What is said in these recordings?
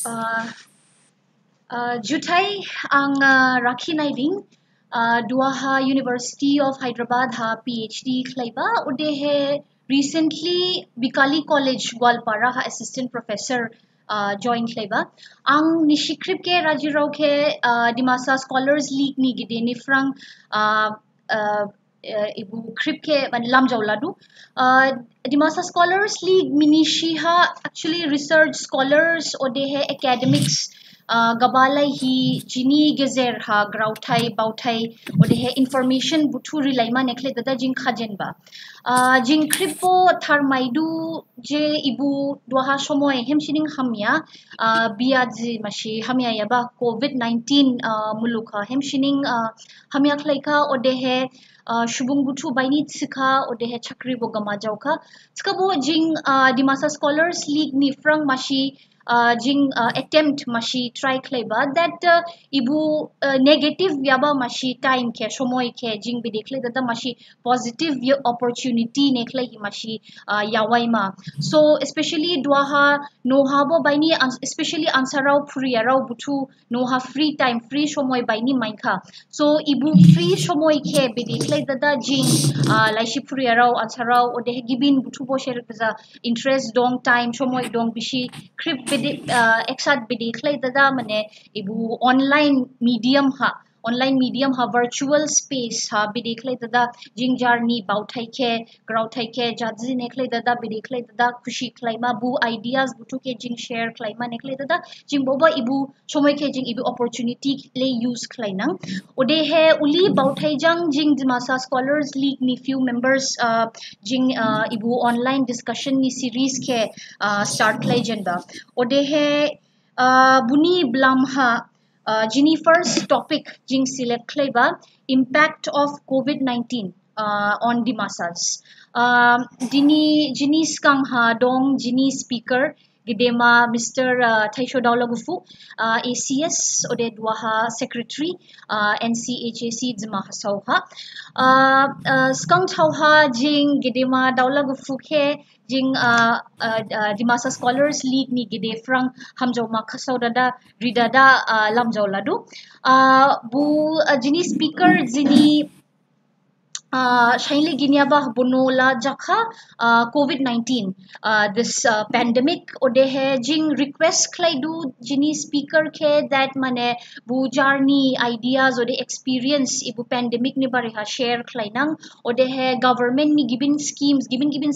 Uh, Jutai ang Rakhi Naiding Duaha University of Hyderabad ha PhD klaiba udehe recently Bikali College Gwalpara ha assistant professor join klaiba ang nishikrip ke rajirau ke Dimasa Scholars League ni gide ni frang uh, uh, ibu krip ke lamjau ladu Dimasa Scholars League minishiha actually research scholars odehe academics gabalai hi jini gezer ha grauthai bauthai odehe information buthuri laima nekhle dada jing khajen ba jing kripo tharmaidu je ibu dwaha somoy hemshining hamya biaji mashi hamya yaba covid-19 mulukha hemshining hamya khlaika odehe shubung buthu baini tsikha odehe chakri bo gama jauka tskabo jing Dimasa Scholars League ni frang mashi jing attempt mashi try kleba that ibu negative yaba mashi time ke shomoy ke jing bi dekhle dada mashi positive opportunity nekhle hi mashi yawaima so especially dwaha noha bo baini especially ansarau puriyarau butu noha free time free shomoy baini mainkha so ibu free shomoy ke bi dekhle dada jing laishi puriyarau ansarau ode gibin butu bo share kaza interest dong time shomoy dong bishi krip eksat bidi khlai dada mane ibu online medium ha virtual space ha bidi khlai dada jingjar ni bauthai ke grauthai ke jadzi ne khlai dada bidi khlai dada khushi khlai ma bu ideas butu ke jing share khlai ma ne khlai dada jing boba ibu chomoi ke jing ibu opportunity le use khlai nang ode he uli bauthai jang jing Dimasa Scholars League ni few members jing ibu online discussion ni series ke start khlai jenda ode he buni blamha jini first topic jing select khlaiba impact of covid-19 on Dimasas jini skang ha dong jini speaker gidema Mr. ThaiTsho Daulagupu ACS ode duaha secretary NCHAC Dimasa skang thauha jing gidema Daulagupu ke jing Dimasa Scholars League ni gide frang hamjau ma khasau dada ridada lamjau ladu bu jini speaker jini shaili ginyaba bonola jakha covid-19 this pandemic odehe jing request klaidu jini speaker ke that mane bu jarni ideas ode experience ibu pandemic ni bari ha share klainang odehe government ni given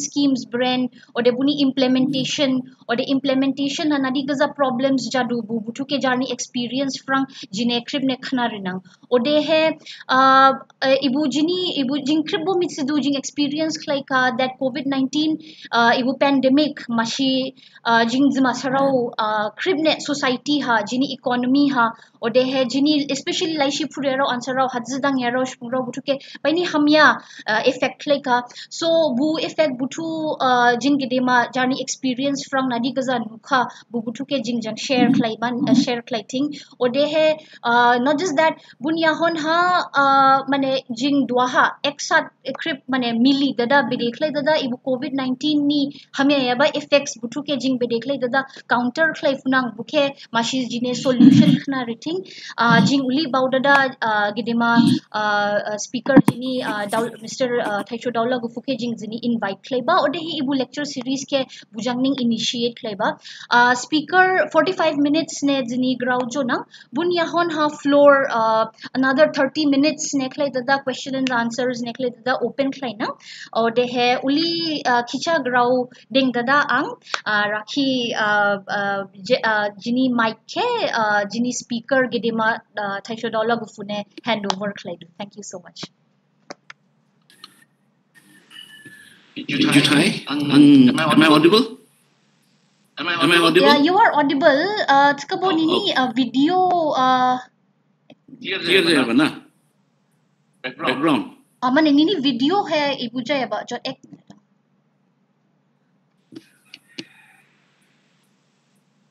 schemes brand ode buni implementation hanadi gaza problems jadu bu butu ke jarni experience frang jine krib ne khnarinang odehe ibu jing kribo mitsidu jing experience like that covid-19 ibu pandemic mashi jing zimasarau kribne society ha jini economy ha odehe jini especially laishi purero ansarau hadzidang yarau shpungrau butuke baini hamya effect like so bu effect butu jing gidema jani experience from nadi gaza nukha bu butuke jing jang share klaiban share klaiting odehe not just that bunyahon ha mane jing duaha eksat ekrip mane mili dada bedekhlai dada ibu covid-19 ni hamya yaba effects butuke jing bedekhlai dada counter khlai funang buke mashis jine solution khna rating jing uli baudada gidema speaker jini Mr. ThaiTsho Daulagupu ke jing jini invite khlaiba ode hi ibu lecture series ke bujangning initiate khlaiba speaker 45 minutes ne jini grau jona bunyahon ha floor another 30 minutes nekhlai dada question and answers nekhlai dada open khlaina or de he uli khicha grau ding dada ang rakhi jini mic ke jini speaker gidema ThaiTsho Daulagupu ne hand over khlaidu thank you so much Jutai, am I audible? Am I audible? Yeah, you are audible. Tskabo nini video. Here, bana. Background. Mana nini video hai ibu jaya ba jod ek.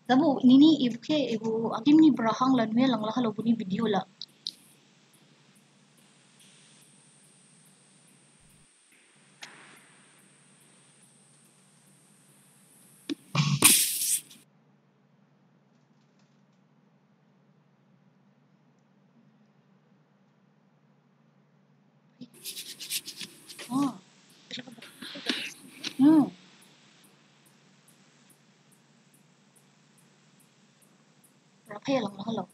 Tabu nini ibu ke ibu agim ni berahang lan me lang lah lo buni video la. Hey lang hello.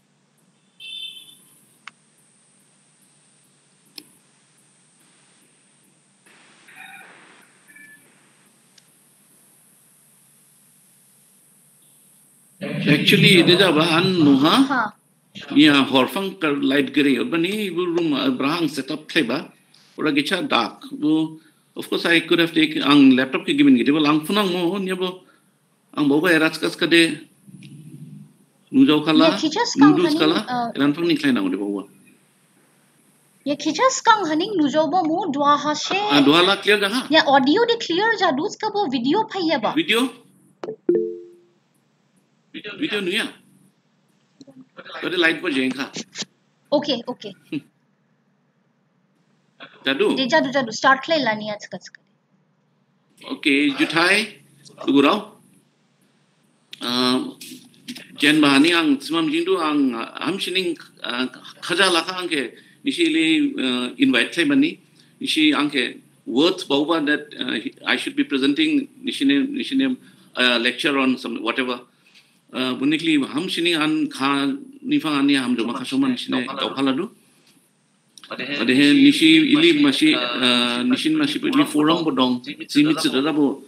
Actually, it is a bahan nuha. Ha. Yeah, horfang kar light gray. Bani bu room brahang setup kleba. Ora gicha dark. Bu of course I could have taken ang laptop ke given gite. Ang funang mo nya bo ang boba eras kas kade nujaw kala Yeah, teachers kang noodles haning kala eran fang ni klein ang de boba. yeah, teachers kang haning nujobo mo dua ha she. Dua la clear jaha. Yeah, audio de clear ja dus ka bo video phaiya ba. Video nuya. Kade light po jengka. Okay. Jadu. De jadu start klay lani आज कस करे. Okay, jutai gurau. Jen bahani ang simam jindu ang hamshining khaja laka angke nishili invite say bani nishi angke words bauba that I should be presenting nishine lecture on some whatever bunikli hamshining an kha nifang ani ham joma khasoma nishine kauphaladu ade nishi ili mashi nishin mashi ili forum bodong simit sedara bo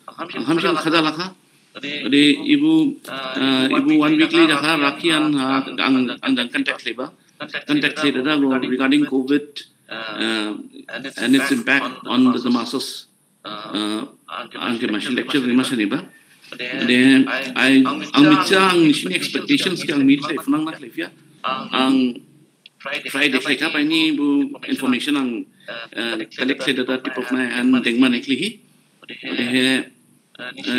hamshin khaja laka ade ibu 1 weekly jaha rakian ang contact leba contact leba regarding COVID and its impact on the Dimasas angke mashi lecture Dimasas leba ade ang mitsa ang nishin expectations ke ang mit lef nang nak lefia ang Friday kaya pa ini bu information ang collect data tip of my hand dengman eklihi ade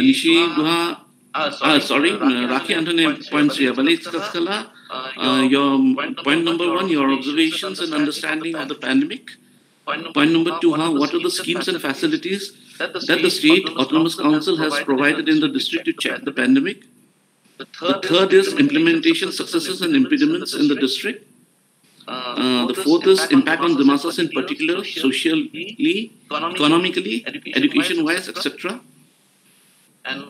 nishi duha sorry Raki Antone points here but it's kaskala your point number 1 your observations and understanding of the pandemic point number 2 what are the schemes and facilities that the state autonomous council has provided in the district to check the pandemic the third is implementation successes and impediments in the district the fourth is impact on Dimasas in particular, socially, economically, education-wise, etc.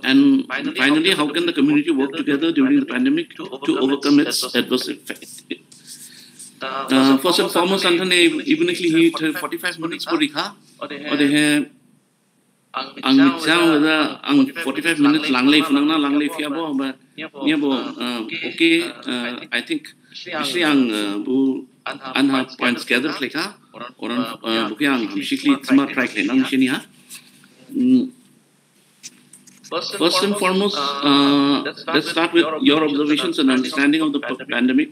And finally, how can the community work together during the pandemic to overcome its adverse effects? First and foremost, Antone, even if he 45 minutes for Rika, or they have ang whether ang 45 minutes lang life yabo but yabo okay I think actually ang bu anha points gather like ha orang buki ang hamshikli smart track le nang shini ha first and foremost let's start with your observations and understanding of the pandemic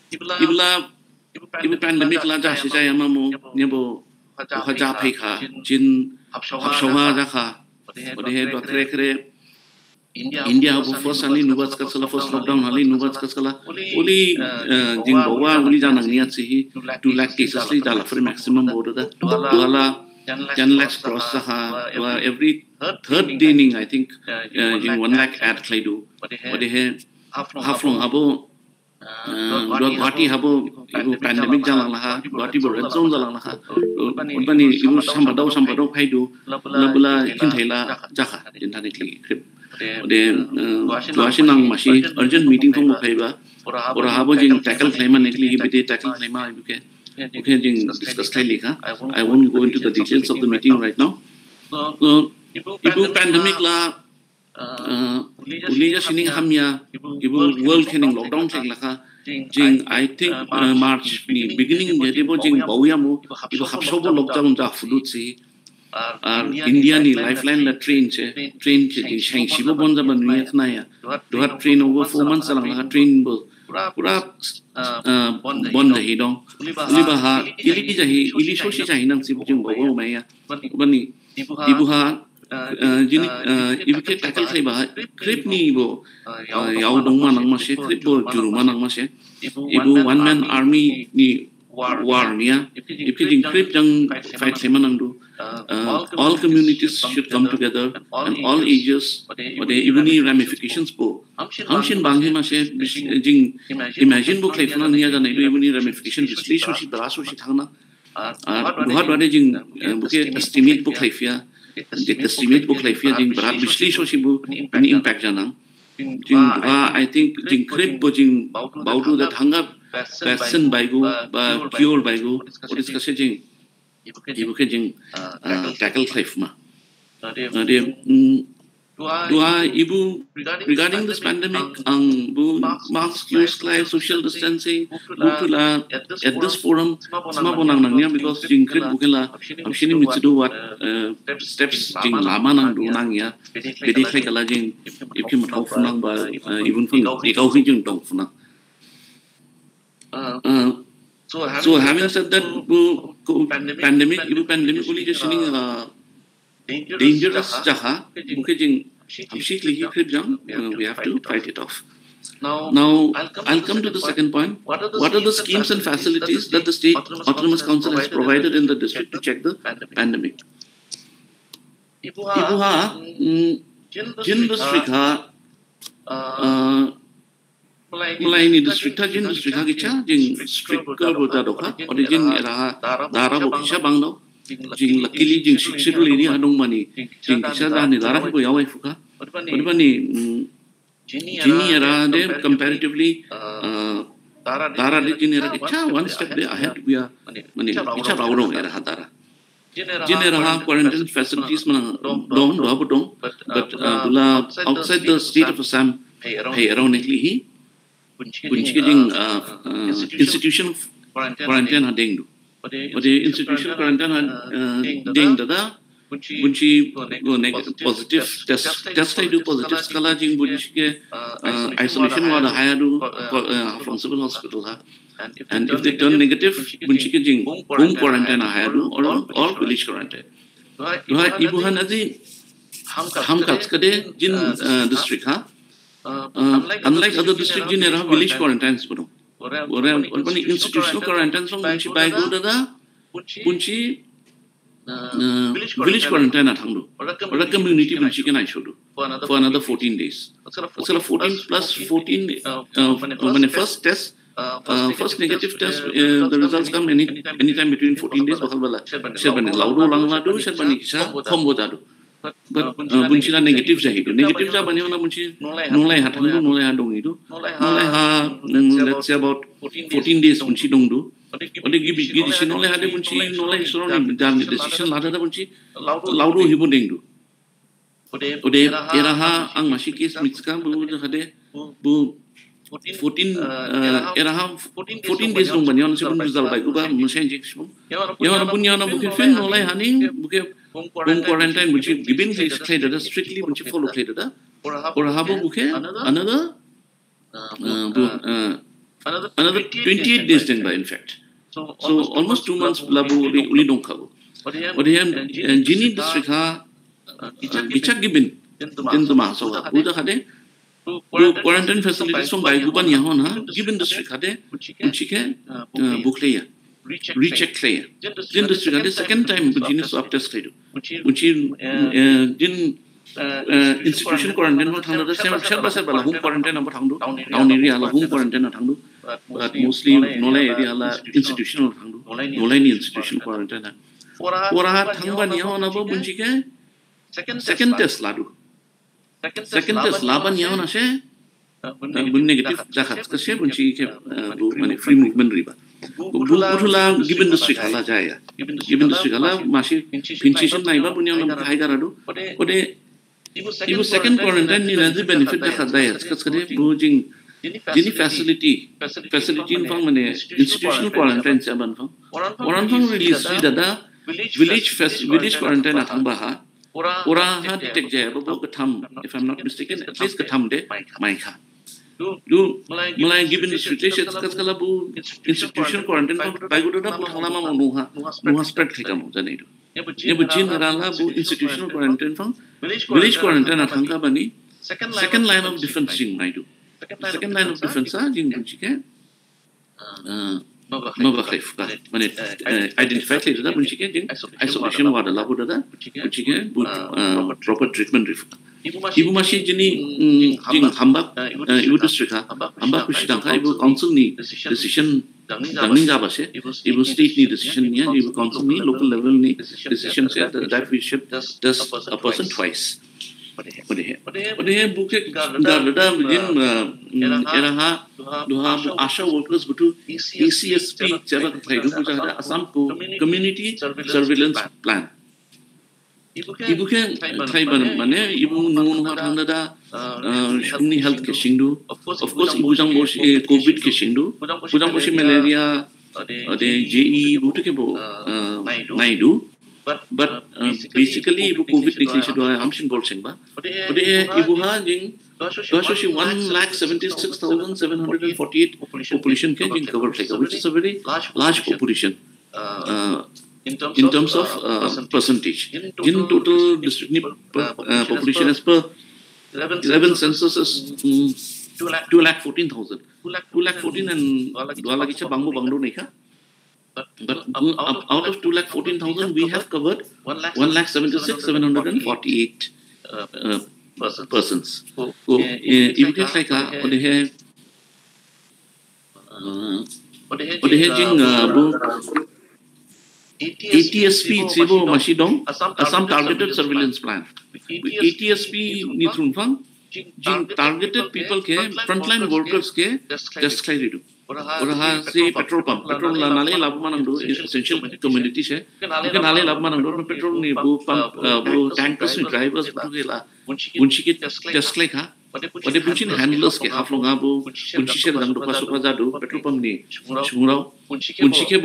ibu pandemic la ja shi ja yama mo nyabo khaja phai kha jin hapshawa jakha odehe dotre kre India bu first ali nubas kasala first lockdown ali nubas kasala oli jing bawa oli janang niat sihi 2 lakh cases li dala for maximum border da dala 10 lakhs cross ha every third day ning I think jing 1 lakh add klaidu odehe haflong abo Guwahati habo ibu pandemic jalan lah, Guwahati red zone jalan lah. Bani ibu sambadau phaidu, labula kinthela jaka jintani kli krip. Ode tuasin ang masi urgent meeting thong phaiba. Ora habo jing tackle claima nekli hibite tackle claima ibu ke. Okay jing discuss kali ka. I won't go into the details of the meeting right now. Ibu pandemic lah. Ulija sining hamya ibu world kening lockdown chek laka jing I think March ni beginning jadi bo jing bauya mo ibu hapsobo lockdown ja fudut si India ni lifeline la train che jing shang shibo bonza ban ni na ya do train over 4 months lang la train bo pura bon dahi dong uliba ha ili jahi ili soshi jahi nang si jing bau mai ya bani ibu ha jini ibu ke tackle khai ba krip ni bo yaw dong ma nang ma she krip bo juru ma nang ma she ibu one man army ni war niya ibu jing krip jang fight khai ma nang do all communities should come together and all ages but even ni ramifications bo hamshin banghi ma she jing imagine bo khai fana niya jana ibu ni ramification disli so shi bra so shi thangna bahut bade jing buke estimate bo khai fia the estimate book life jing berat bisli so sibu ani impact janang I think jing krip bo jing baudu that hanga vaccine baigu ba cure baigu or is kase jing ibu ke jing tackle cliff ma dua ibu regarding this pandemic ang bu mask use klai social distancing bu pula at this forum sama bonang nangnya because jing krip bukela amshini mitsu what steps jing lama nang do nang ya bedi klai kala jing if you mthau funang ba even fun ikau hi jing tong funang so having said that bu pandemic uli just sini dangerous jaha mungkin jing hamshi lagi krip jang we have to fight it off. Now I'll come to the second point. What are the schemes and facilities that the state autonomous council has provided in the district to check the pandemic? Ibu ha jin district ha mulai ni district ha jin district ha kicha jing strict ka boda doka or jin era dara bo kisha bang do jing luckily jing shikshiru ini adong mani jing kisha da ni dara bo yawai fuka odbani jini era de comparatively dara de jini era kicha one step de ahead we are mani kicha rawrong era dara jin era quarantine facilities mana dong do bodong but dula outside the state of Assam hey ironically he bunchi jing institution quarantine ha deng do but the institution quarantine ha deng da bunchi go negative positive test I do positive skala jing bunchi ke isolation ward higher do from civil hospital ha and if they turn negative bunchi ke jing home quarantine higher do or all village quarantine ibu han aji ham kats kade jin district ha unlike other district jin era village quarantines bono or institutional quarantines from bunchi bai go da bunchi village quarantine athangdu or community bunchi ke nai shodu for another 14 days so 14 plus 14 when first test first negative test the results come anytime between 14 days bakal bala sherbani laudo langla do sherbani kisha khombo jadu but bunchi la negative jahidu negative ja bani ona bunchi nolai hathangdu nolai ha dongidu nolai ha let's say about 14 days bunchi dongdu ode gi decision nolai ha de bunchi nolai soro ni dan decision la da bunchi laudo hibu dengdu ode era ha ang masi case mitska bu hade bu 14 era ha 14 days dong bani ona sebun result bai ba musai injection yana bunya na buke fin nolai haning buke home quarantine bunchi given this clear da strictly bunchi follow clear da or habo buke another 28 days then by in fact so almost 2 months labu uli dong khabo or him jini district ha gichak given in the maso buda khade quarantine facilities from by guban yahon ha given district khade bunchi ke bukleya recheck clear jin district the second time bunchi swab test kaidu bunchi jin institution quarantine ho thangda da serba bala home quarantine amba thangdu town area la home quarantine thangdu but mostly nolai area la institutional thangdu nolai ni institution quarantine ora thangba ni ho na bo bunchi ke second test ladu second test laban yaw na she bun negative jakhat ka she bunchi ke bu mane free movement riba butula given district hala jaya given district hala mashi pinchison naiba bunya na hai garadu ode ibu second quarantine ni na benefit da khada ya skade bujing jini facility in fang mane institutional quarantine se ban fang oran fang release da village quarantine athang ba ha ora ha detect jaya bo katham if I'm not mistaken at least katham de mai kha do mulai given situation kala bu institution quarantine by go da bu thangla ma nuha spread thika mo jane do ye bu jin rala bu institutional quarantine fang village quarantine athanga bani second line of defense jing nai do second line of defense jing chike maba khaif ka mane identify le da bunchi ke jing isolation wada la bu da bunchi ke proper treatment rif ibu masih jini jing hamba ibu district hamba kusidang ka ibu council ni decision dangning ga base ibu state ni decision ni ibu council ni local level ni decision se that we should test a person twice Ode buke da din eraha duha asha workers butu ACSP chara thaidu buja Assam community surveillance plan ibuke thaiban mane ibu nun ha thanda da shunni health ke singdu of course ibu jang boshi covid ke singdu bujang boshi malaria ade JE butu ke bo naidu but basically ibu covid declaration do hamshin bol sing ba ode ibu ha jing Doshi 1,76,748 population ke jing cover thega which is a very large population in terms of percentage in total district population as per 11 census is 2,14,000 2,14,000 and Daulagupu bangdo nahi ka but out of 2,14,000 we have covered 1,76,748 persons. So if you get like ATSP Sebo Mashidong Assam targeted surveillance plan. ATSP ni thunfang jing targeted people ke frontline workers ke just khai do. और हाँ से petrol pump petrol नाले लाभ मानंग दो essential community से के नाले लाभ मानंग दो पेट्रोल नहीं वो पंप वो टैंकर्स में ड्राइवर्स बुक गेला बुंशी के टेस्ट लेखा और बुंशी हैंडलर्स के हाफ लोग वो बुंशी से रंग दुपा सुपा जादू पेट्रोल पंप नहीं शुरुआव बुंशी के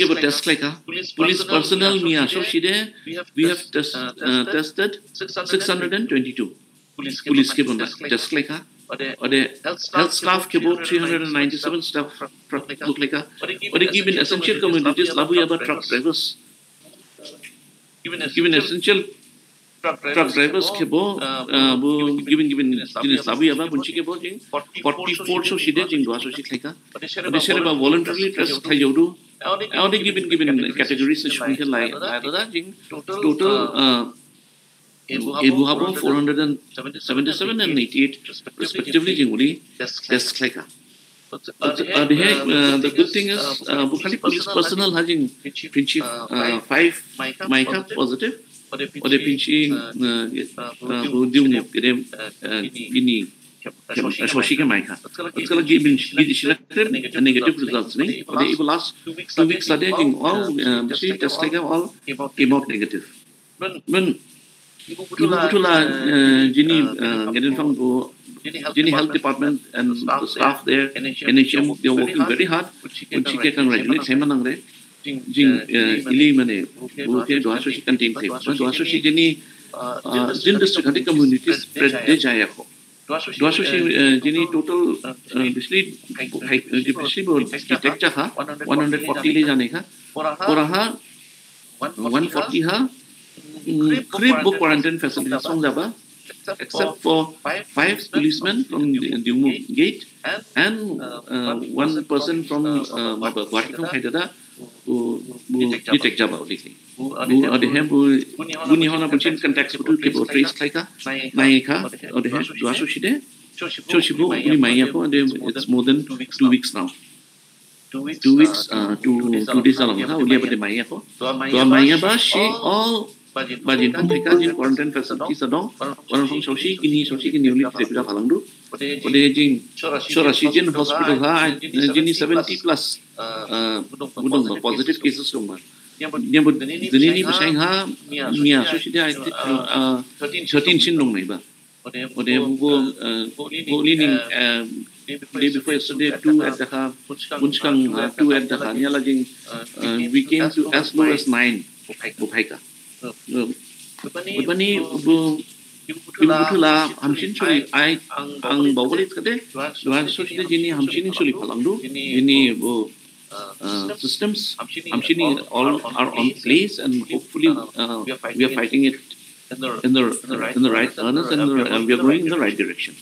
वो टेस्ट लेखा पुलिस personnel मिया so सीधे we have tested 622 पुलिस के बंदा टेस्ट लेखा or the health staff ke bo 397 staff look like or they give in essential communities labu about truck drivers given essential truck drivers ke bo given jinis labu about bunchi ke bo jing 44 so shide jing do so shit like they share about voluntarily test khai jodu or they given categories so we can like that jing total Ibu Habo 477 and 88 respectively jinguli test like the good thing is Bukhari police personnel having pinchi 5 Maika positive or the pinchi ini Shoshika Maika. It's going to give negative results. The last 2 weeks are dating all test like all came out negative. When Ibutula Jini Health Department and the staff there, NHM, they are working very hard. When she can congratulate Semanangre, Jing Ilimane, Buke, Doaso, she contained claims. Doaso, she Jini district communities spread de Jayako. Doaso, she Jini total, basically, ThaiTsho 140 Janeka, Poraha 140 ha. Crib book quarantine facilities from Java, except for 5 policemen from Dimu Gate and 1 person from Guatemala Haidara who detect Java. Who are the hem who Bunihona Punchin contacts to trace like a Naika or the hem to Ashoshide. Choshibu, Unimayako, it's more than 2 weeks now. 2 weeks, 2 days along. How will you have the Mayako? So Mayaba, she all. Bajin kan mereka jin quarantine facilities adong orang from Soshi kini unit kita palang do. Ode jing Sorashi jin hospital ha jini 70 plus budong positive cases dong ba. Dia bud dini besang ha mia Soshi dia 13 sin dong nahi ba. Ode bugo leaning day before yesterday 2 at the ha bunchkang 2 at the ha nya laging we came to as low as 9 Buphaika. Bani Ibutula Hamshin Suli I ang Bawali Kade, Duan Soshi Jini Hamshin Suli Palandu, Jini systems Hamshini all are on place and hopefully we are fighting it in the right earnest and we are going in the right direction.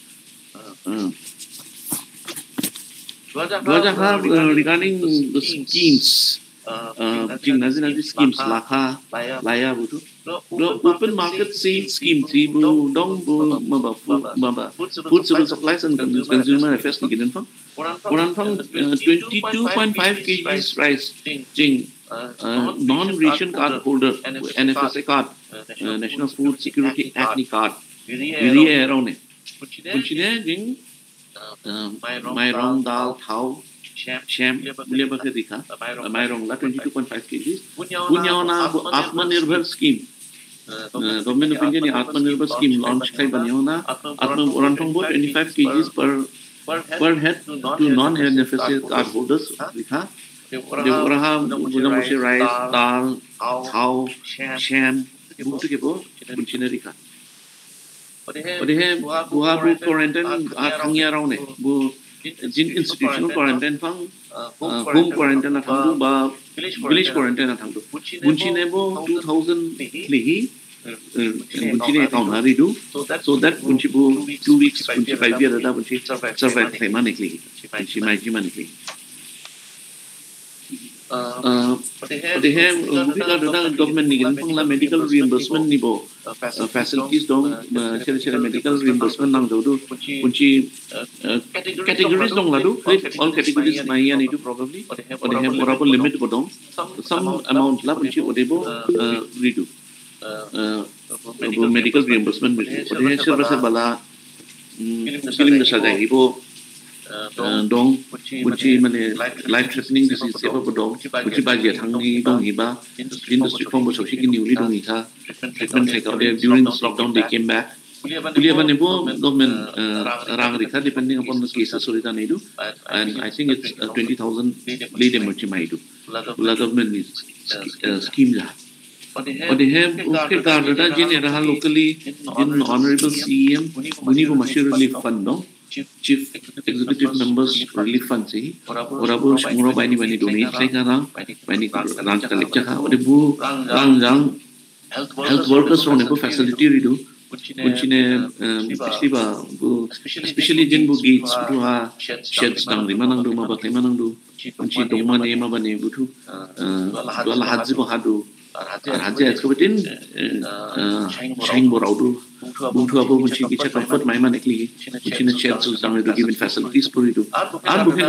Regarding the schemes. Nazi schemes Laka, Laya Butu. Open market sales scheme, Tribu, Dong, food civil supplies and consumer affairs. Puranfang 22.5 kgs rice, Jing, non-ration card holder, NFSA card, National Food Security Act ni card Viri around it Punchine jing my wrong dal thao sham Mulia Bakadika my wrong la 22.5 kgs Punyana Atmanirbhar scheme Government of India Atmanirbhar scheme launch kai baniona Atman Orantong 25 kgs per head to non-NFSA card holders likha Devoraha Bunamushi rice dal thao sham Butu ke bo Punchine rika Buha bu quarantine thangya raune bu jin institutional quarantine phang home quarantine thangdu ba village quarantine thangdu Punchine bo 2000 lihi Punchine account hari do so that Punchi bu 2 weeks Punchi 5 year da Punchi survive thema nikli Punchi mai jima nikli government nigin pangla medical reimbursement nibo facilities dong chere medical reimbursement nang do Punchi categories dong ladu all categories mai yani do probably or they have more limit bodong some amount la Punchi odebo redo medical reimbursement odhe service bala film da sajai ibo dong Punchi mane life threatening disease eba bodong Punchi ba je thangni dong hiba industry form bo soshi ki newly dong ika treatment take out during this lockdown they came back Kuliah ban ibo government rang rikha depending upon the cases sorita nei do and I think it's 20,000 lead emergency mai do la government is scheme la But they have okay Gardada Jin Eraha locally in Honorable CEM Munibu Mashir Relief Fund no Chief Executive Members Relief Fund say Orabu Shmuro Bani Bani donate like Rang Bani Rang Kalekcha Ode Bu Rang health workers on a facility redo especially Jin Bu gates to ha sheds dang Rimanang do Maba Rimanang do Punchi Doma Nema Bani Butu Dwala Hadzibo Hadu Raja Escobetin Shine Boraudu Buntu Abu Munchi Kicha Comfort Maima Nekli Puchina Chels Dang to given facilities Puridu Abuka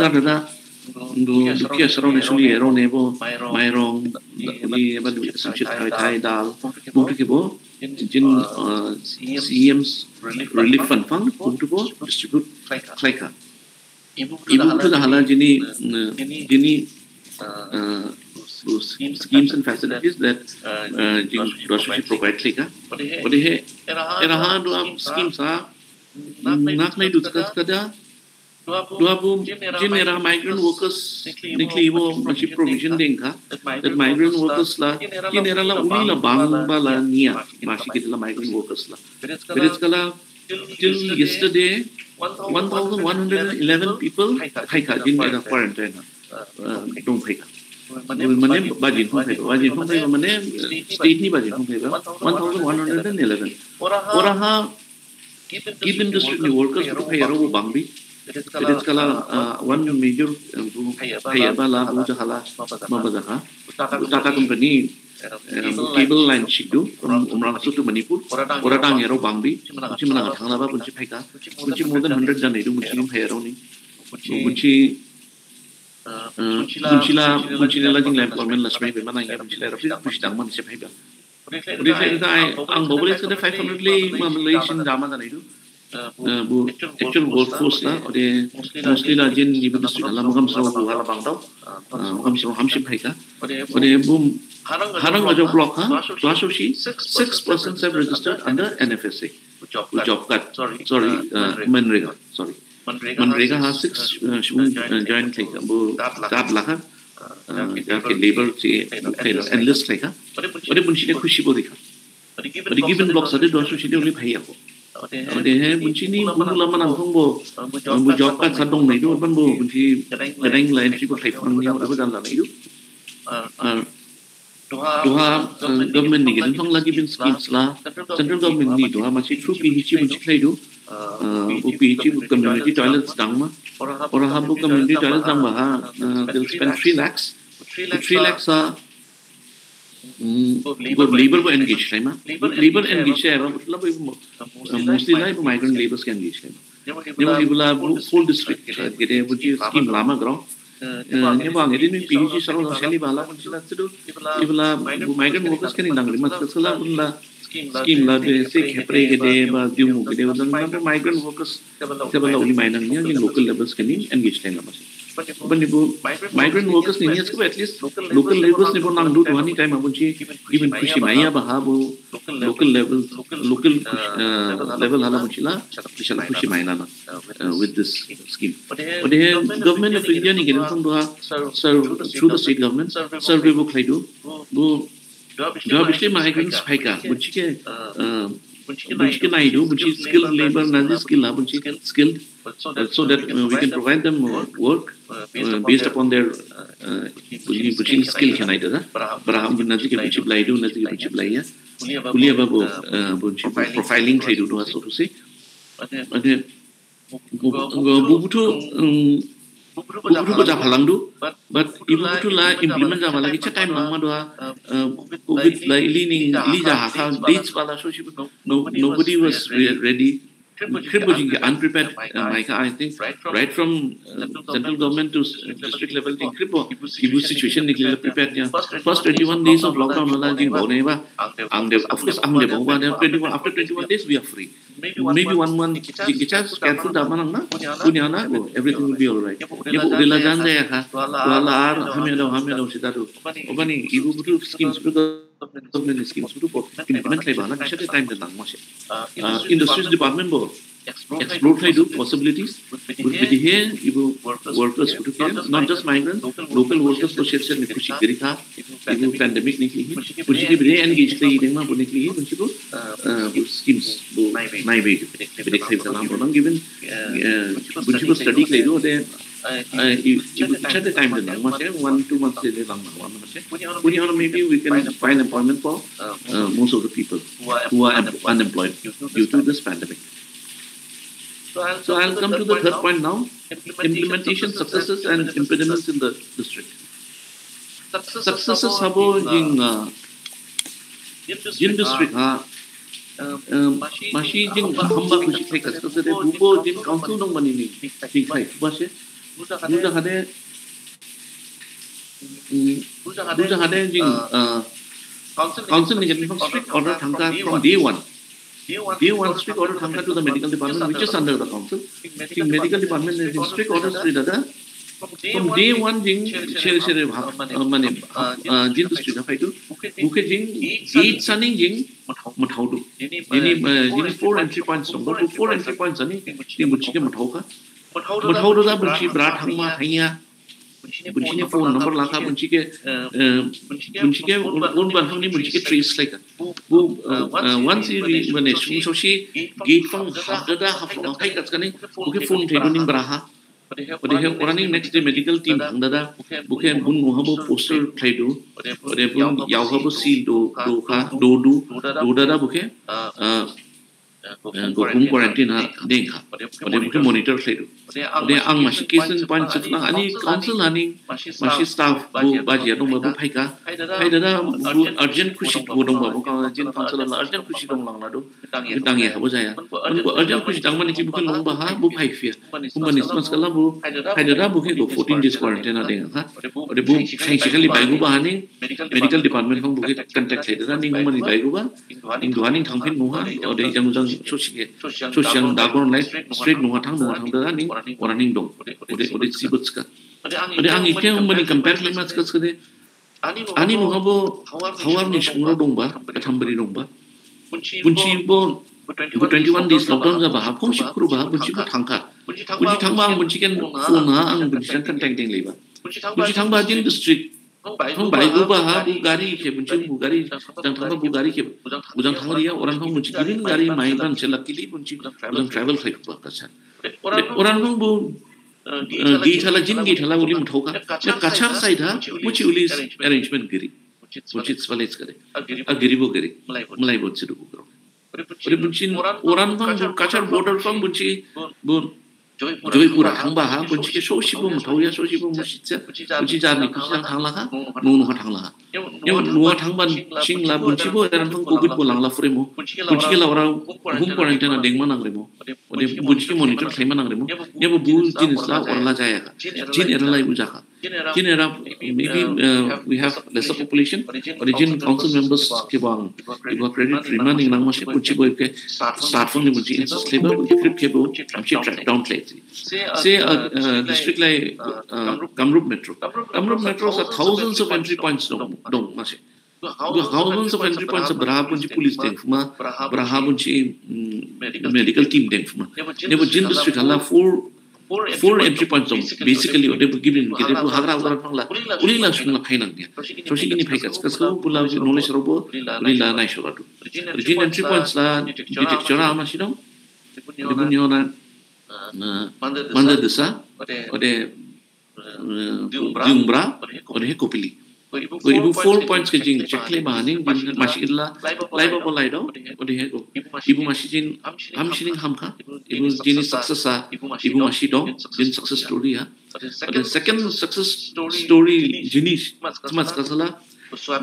do Dukia Saron Suli Ero Nebo Myrong Ni Sanchit Thai Dal Buntukibo Jin CM's Relief Fund Buntubo distribute Kleka Ibu to the Hala Jini schemes and facilities that Roshi provide Kleka but they Eraha do schemes are Naknai to discuss Kada Duabu Jinera migrant workers Niklivo Machi provision Dinka that migrant workers la Jinera la Ulila Bamba la Nia Mashikitala migrant workers la Periskala till yesterday 1,111 people Haika Jinera quarantine don't Haika Mane Bajin Home Mane state ni Bajin Home 1,111 Oraha keep industry workers to pay Arobo Bambi Periskala one major Hayabala Ujahala Mabadaha Tata company cable line Shidu from Umrangsu to Manipur Oratang Yero Bambi Chimana Hanaba Punchipeka Punchi more than 100 done do Muchim Haironi Punchi Punchila employment last May Mana Punchila Pushdam Shapega Ang Bobo 500 Malaysian Dama than I do actual workforce la ode mostly la jin ni district la magam so hala bangdau magam so hamship haika ode boom harang ajo block ha so she 6% have registered under NFSA job cut sorry Manrega sorry Manrega has 6 join like bu tab la ha ke labor che enlist like ha ode bunchi ne khushi bo dikha ode given block sade do so she only bhaiya ko Ode Bunchini Bunula Manang Hombo Bujok Sadong Naidu Bambo Bunchi Gadang Line People Type from the other than Naidu to have government Nigan Hong Lagibin schemes la central government need to have much true PHI Bunchi Upi community toilets Dangma or a Habu community toilets Dangma they'll spend 3 lakhs 3 lakhs are labor को engage है ना labor engage है मतलब mostly ना migrant laborers can engage है जब people are full district के वो चीज़ scheme लामा करो ये बांग ये दिन PhD सरों शैली बाला कुछ लाते दो people are migrant workers के नहीं डांगरी मतलब सला उनला scheme la basic hepre ke de ba diu ke de dan migrant workers tabala uli mainang ni jing local levels ke ni engage lain la masi ban ni bu migrant workers ni yes ko at least local levels ni bon nang du wani time abunchi even kushi maya ba ha bu local level hala bunchi la bishala kushi maina na with this scheme but the government of India ni gen thong do serve through the state government survey book khai do bu job is migrants phaika bunchi ke naidu bunchi skilled labor nazi skill la bunchi skilled so that we can provide them work based upon their bunchi skill ke naidu da braham nazi ke bunchi blaidu nazi ke bunchi blaiya kulia ba bunchi profiling thaidu do so to say ade bubutu bubutu ja phalang but ibubutu la implement ja bala kicha time nang ma do covid la ili ja ha dates bala so nobody was ready unprepared I think right from central government to district level in Kribo situation nikle prepared ya first 21 days of lockdown wala jing bone ba of course ang de ba 21 after 21 days we are free maybe 1 month jing kicha careful da manang na punya na everything will be all right ye bo dela jan ja ya wala ar hamelo sida do obani ibu butu schemes government schemes butu ko implement lai ba na kicha time da nang ma se industries department bo explore try do possibilities would be here ibu workers to care not just migrants local workers to share ni kushi gari tha ibu pandemic nikli kushi ke bere engage thai deng ma bo nikli bunchi ko schemes bo nai be bere khai da nam bo given bunchi ko study kai do de ibu chat time da ma se 1-2 months le lang ma se punya maybe we can find employment for most of the people who are unemployed due to this pandemic. So I'll come to the third point now. Implementation successes and impediments in the district. Successes habo in district mashi jing hamba kushi thai kas de bubo jing council dong mani ni thing thai base buja hade jing council ni jing strict order thangka from day one strict order thangka to the medical department which is under the council the medical department is strict orders to dada from day one jing shere mane jin district ha paitu buke jing gate saning jing mathau do ini 4 entry points number 4 entry points ani ting buchi ke mathau do da buchi bra thangma thaiya bunchi ne phone number laka bunchi ke un ban hang ni bunchi ke trace like bu once you when so she gate from da ha kai kat kani buke phone thai ning braha but he running next day medical team thang da buke bun no habo poster thai do ore bun yaw habo seal do ka do da buke go home quarantine ha deng ha ode buke monitor thai do ode ang mashi case point sitna ani council ani mashi staff bu baji adong ba phai da bu urgent kushi go dong ba ka jin council la urgent kushi dong lang la do dang ye habo jaya bu urgent kushi dang mani ji buke long ba ha bu phai fia kumani response kala bu phai da buke go 14 days quarantine ha deng ha ode bu physically bai go ba ni medical department phang buke contact thai da ni mani bai go ba ing duaning thang phin no ha ode jang social da gon lai straight no thang da ni warning dong ode sibuts ka ode ang ike mani compare le mas kas kade ani no habo hawar ni shungro dong ba thambari dong ba bunchi bo 21 days lockdown ga ba phong shikru ba bunchi ko thangka bunchi thangba ang bunchi ken phone ha ang bunchi kan contact ding le ba bunchi thangba jin district thong bai gu ba ha bu gari ke bunchi bu gari jang thangba bu gari ke bujang thangri ya orang thong bunchi girin gari mai ban selakili bunchi bujang travel khai ba ka sa orang thong bu githala uli muthauka kacha side ha muchi uli arrangement giri muchi swalets kare agiri bo giri mulai bo chidu ko ore bunchin orang thong kacha border from bunchi bu joypura thangba ha bunchi ke soshibo muthauya soshibo musitsa bunchi jarni kusang thangla ha no thangla ha yo no thangban singla bunchi bo ran thong covid bo langla fremo bunchi ke la ora home quarantine deng manang remo ode bunchi ke monitor thai manang remo ye bo bu jinis la orla jaya jin era lai buja ka General, maybe we have lesser population. Origin council members kibang credit remaining nang masih kunci boy ke start from the kunci insist labor kunci credit kebo kunci track down plate. Say a district like Kamrup Metro. Kamrup Metro are thousands of entry points dong masih. Thousands of entry points are berapa kunci police deng fuma, berapa kunci medical team deng fuma. Nebo Jin district hala four entry points basically they were given kita tu hagra pangla ulila sunla final dia so sini ni paikas kasko pula knowledge robo ulila nai shora tu regin entry points la detector ama sidong dia punya na manda desa ode diumbra ode kopili ibu 4 points ke jing checkle bahani masih illa live apa laido ode ibu masih jin hamshining hamka ibu jini success ibu masih dong jin success story ya ode second success story jinis mas kasala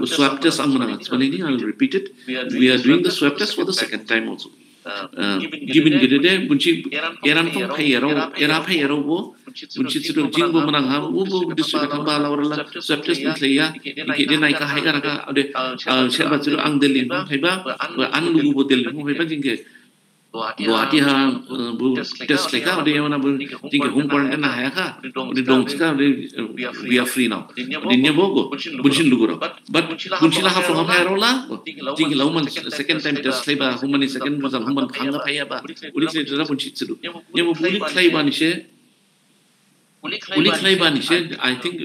swab test amna ini I'll repeat it we are doing the swab test for the second time also given gede bunci eran pang era bo bunci sudah jinggo menang ha bo district hamba la swab test ni ya ikide naik ka hai ka ade siapa tu ang delin haiba an lugu bo delin haiba jingge Guwahati ha bu test leka ade mana bu jingge home quarantine na hai ka ade dong ka we are free now dinya bogo buncin lugu but buncila ha from ha rola jingge lauman second time test leba humani second mazal human phanga phaya ba ulik le jara buncit sidu nyemo bulik khai ba ni se ulik khai ba ni se I think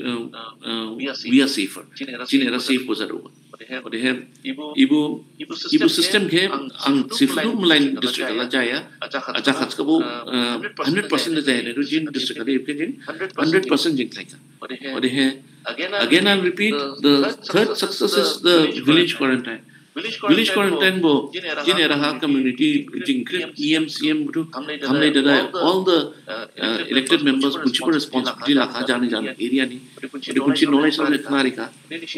we are safer chinera safe bozaro ode have ibu system ke ang siflu mulai district la jaya aja khats ka bo 100% jaya ne jin district ka ke jin 100% jin khai ka ode he again I'll repeat the third success is the village quarantine bo jinera ha community jingkrit EMCM to hamle dada all the elected members which were responsibility la kha jane area ni kunci knowledge of ethnarika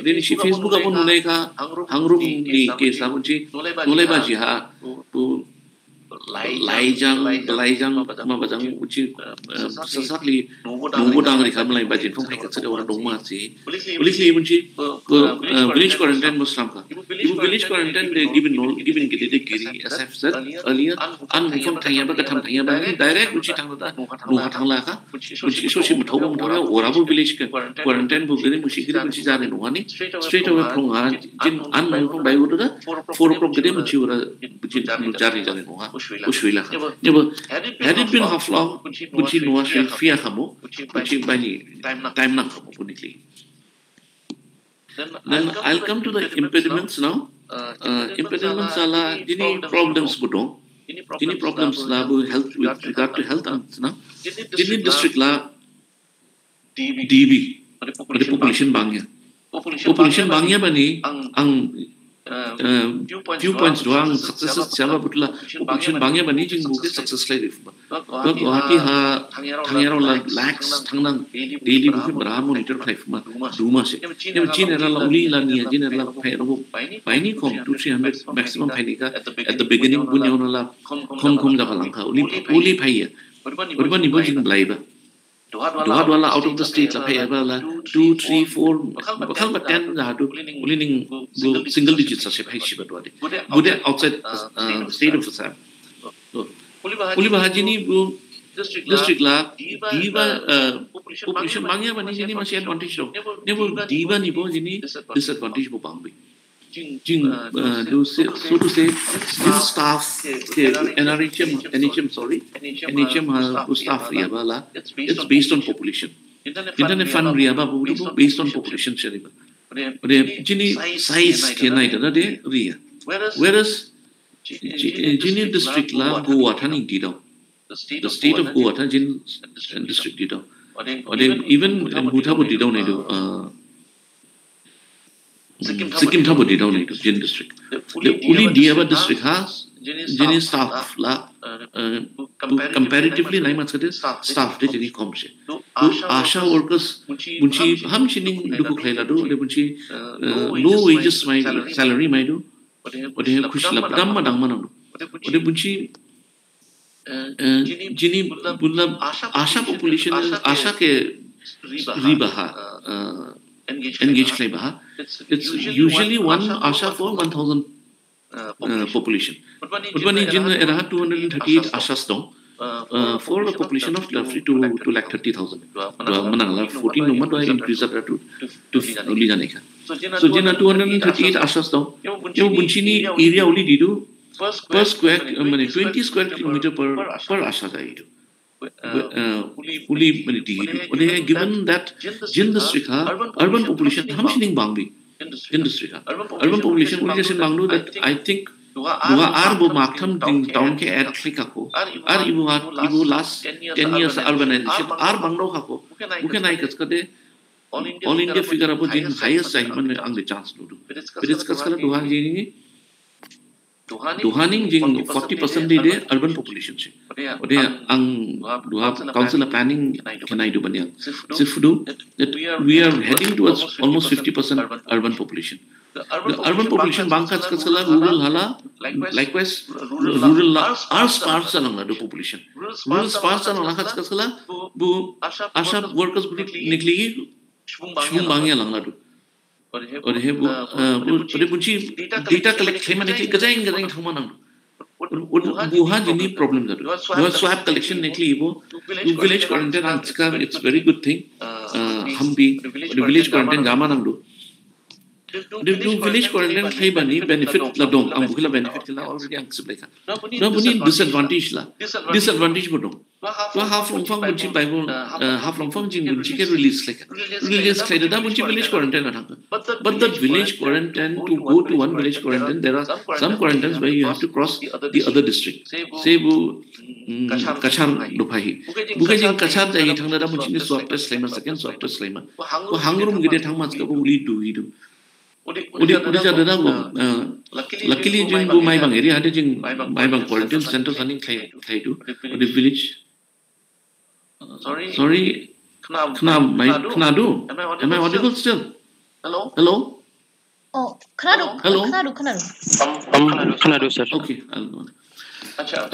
then she Facebook apun nune ka hangrum ni ke sa kunci nolai ba ji ha pu laijang ma bajang uci sasakli nunggu dang ri kam lai bajin phong phai ka chade ora dong ma chi ulikli bunchi village quarantine muslim ka ibu village quarantine they given gidi giri as I've said earlier an phong thaya ba ka tham thaya ba direct uci thang da nu ha thang la ka uci so si muthau ora bu village quarantine bu gidi mushi gidi bunchi jane nu ha ni straight away from ha jin an mai phong bai udu da 4 o'clock gidi muchi ora buchi jari jane nu ha uswila jabo had it been half long kunci nuwa fia kamu kunci bani time na kamu punikli then I'll come to the impediments now impediments ala ini problems budong ini problems la bu health with regard to health na ini district la DB ada population bangnya bani ang few points doang success siapa betul lah population bangnya bani jing buke success lai def Guwahati ha thangero la lakhs thangnang daily buke bra monitor khai ma duma se ne general la uli la ni general la phai ro paini kom 200-300 maximum phai ka at the beginning bunya ona la khom da lang ka uli phai ori bani bo jing blai ba dua la out of the state la pay la 2 3 4 bakal ba 10 la do ulining single digits sa pay shiba do bude outside the state of Assam uli bahaji ni district la diba population bangya bani jini masih advantage do ne bo diba ni bo jini disadvantage bo bangbi jing do so to say still staff ke NHM staff riya bala it's based on population internet fund riya ba based on population shariba ode jini size ke nai da de riya whereas jini district la Goa thani didau the state of Goa than jin district didau ode even Bhuthabo didau nai do Sikkim thabo di down into Jin district. The Uli Diaba district has Jini staff la comparatively nine months staff de Jini komse. Asha workers bunchi ham chining duku khaila do de bunchi low wages my salary my do. Ode khushla damma na do. Ode bunchi Jini bulla Asha population Asha ke ribaha engage klaibaha. It's usually one asha for 1,000 population. But when in era 238 ashas dong for a population of roughly 2 lakh 30,000. Manangla 14 number do increase that to lijanika. So jina 238 ashas dong. Yo bunchini area only didu per square 20 square kilometer per asha daidu. Fully given that Jin district urban population hamshining bangbi industry urban population only just in Banglu that I think Dua arbo maktam ding town ke add klikako ar ibu last 10 years urbanization ar Banglo kako bukan naik kade all India figure about the highest segment ang the chance to do but it's kaskala Duhaning jing 40% de urban population che ode ang duha council planning can I do banyang sifdu that we are heading towards almost 50% urban population. The urban population bangkas kaskala rural hala likewise rural are sparse along the population rural sparse along kaskala bu asha workers nikli shbung bangya along la और है वो बुंची data collect है मैंने कि गजाएं थमाना और बुहा जिनी problem जरूर वो swab collection निकली वो village quarantine का it's very good thing हम भी village quarantine Jama नंगलो do village quarantine khay bani benefit la dong ang bukila benefit la already ang supply ka na buni disadvantage bo dong wa half long fang bunchi bai bo half long fang jing bunchi ke release khay da bunchi village quarantine na thang but the village quarantine to go to one village quarantine there are some quarantines where you have to cross the other district say bo kachar lopai bukai jing kachar jai thang da bunchi ni swab test lema second swab test lema ko hangrum gide thang mas ka bo uli do Udi jada go luckily jing go mai bang area hade jing mai bang quarantine center running khai do the village sorry khna do am I audible still hello oh khna do sir okay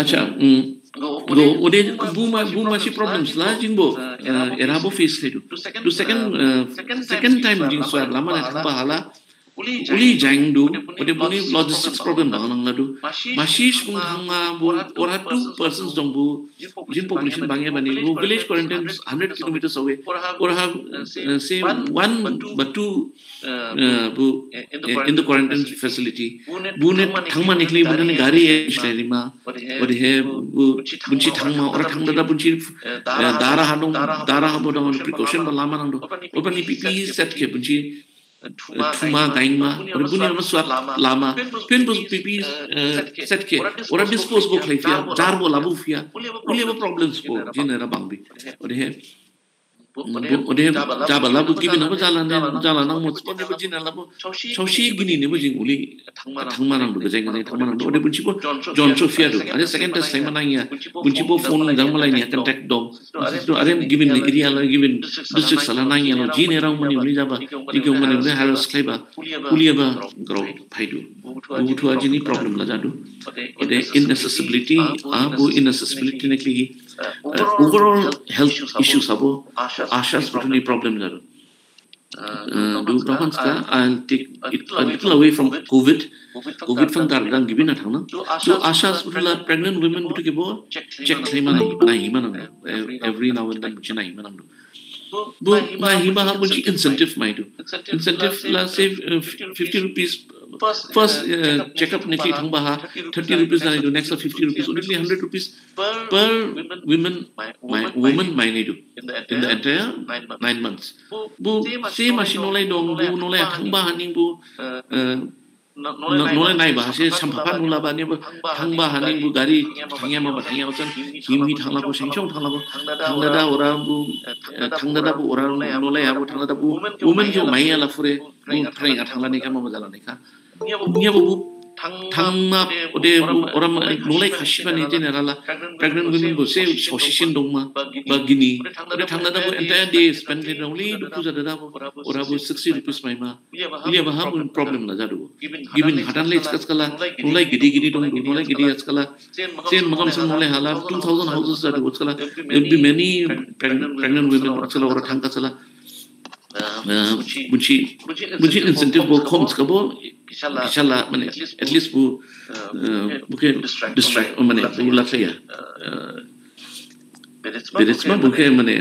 acha go ode buma chi problems la jing bo era bo face khai do to second time jing swab lama na thamba hala uli jang do ode buni logistics problem bang nang ladu mashish bung thanga bo ora 2 persons dong bo jin population bangya bani bo village quarantine 100 kilometers away or have say one but two in the quarantine facility bune thangma nikli bune gari ishlaima ode he bunchi thangma ora thangda da bunchi dara habo dong precaution lama nang do open pp set ke bunchi Tuma gaingma or buni ma swap lama pen bus pp set ke or dispose bo khaifia jar bo labu fia uli bo problems ko jinera bangbi ode he ode jabala bu gibi na jala nang mo spot bo jinera labu chaushi gini ne bo jing uli thangma nang do jeng ne thangma nang do ode bunchi bo John Sophia do ade second test time na ya bunchi bo phone jang malai ni contact dong so ade given area la given district sala na ya no jinera mo ni uli jaba dikyo mo ni harus kleba kuliaba grow phaidu butu ajini problem la jadu ode inaccessibility inaccessibility nekli overall health issues abo ashas butuni problem jadu do prahanska I'll take it a little away from covid from dang gibina thangna so ashas butula pregnant women butu kebo check claim na himana every now and then buchina himana bu ma hima ha bunchi incentive mai do incentive la say 50 rupees first checkup nikli thangba ha 30 rupees na do next 50 rupees only 100 rupees per woman mai do in the entire 9 months bu same machine olai dong bu nolai thangba haning bu nolai nai ba se sampha nula ba ne thangba haning bu gari thangya ma chan himi thangla ko sengchong thangla ko thangda da ora bu ora nolai abu thangda bu woman jo mai ala fure bu train thangla ne ka ma jala ne ka nia bu Thangma ode oram nolai khashibani generala pregnant women bo se soshishin dongma bagini ode thangna da entire day spend it only to puja da orabu 60 rupees maima liya baham problem na jadu given hadan le skala nolai gidi dong nolai gidi skala sen magam sam nolai hala 2000 houses jadu skala there will be many pregnant women skala ora thangka sala bunchi incentive bo khom skabo inshallah mane at least bu buke distract mane bu la khaya beresma buke mane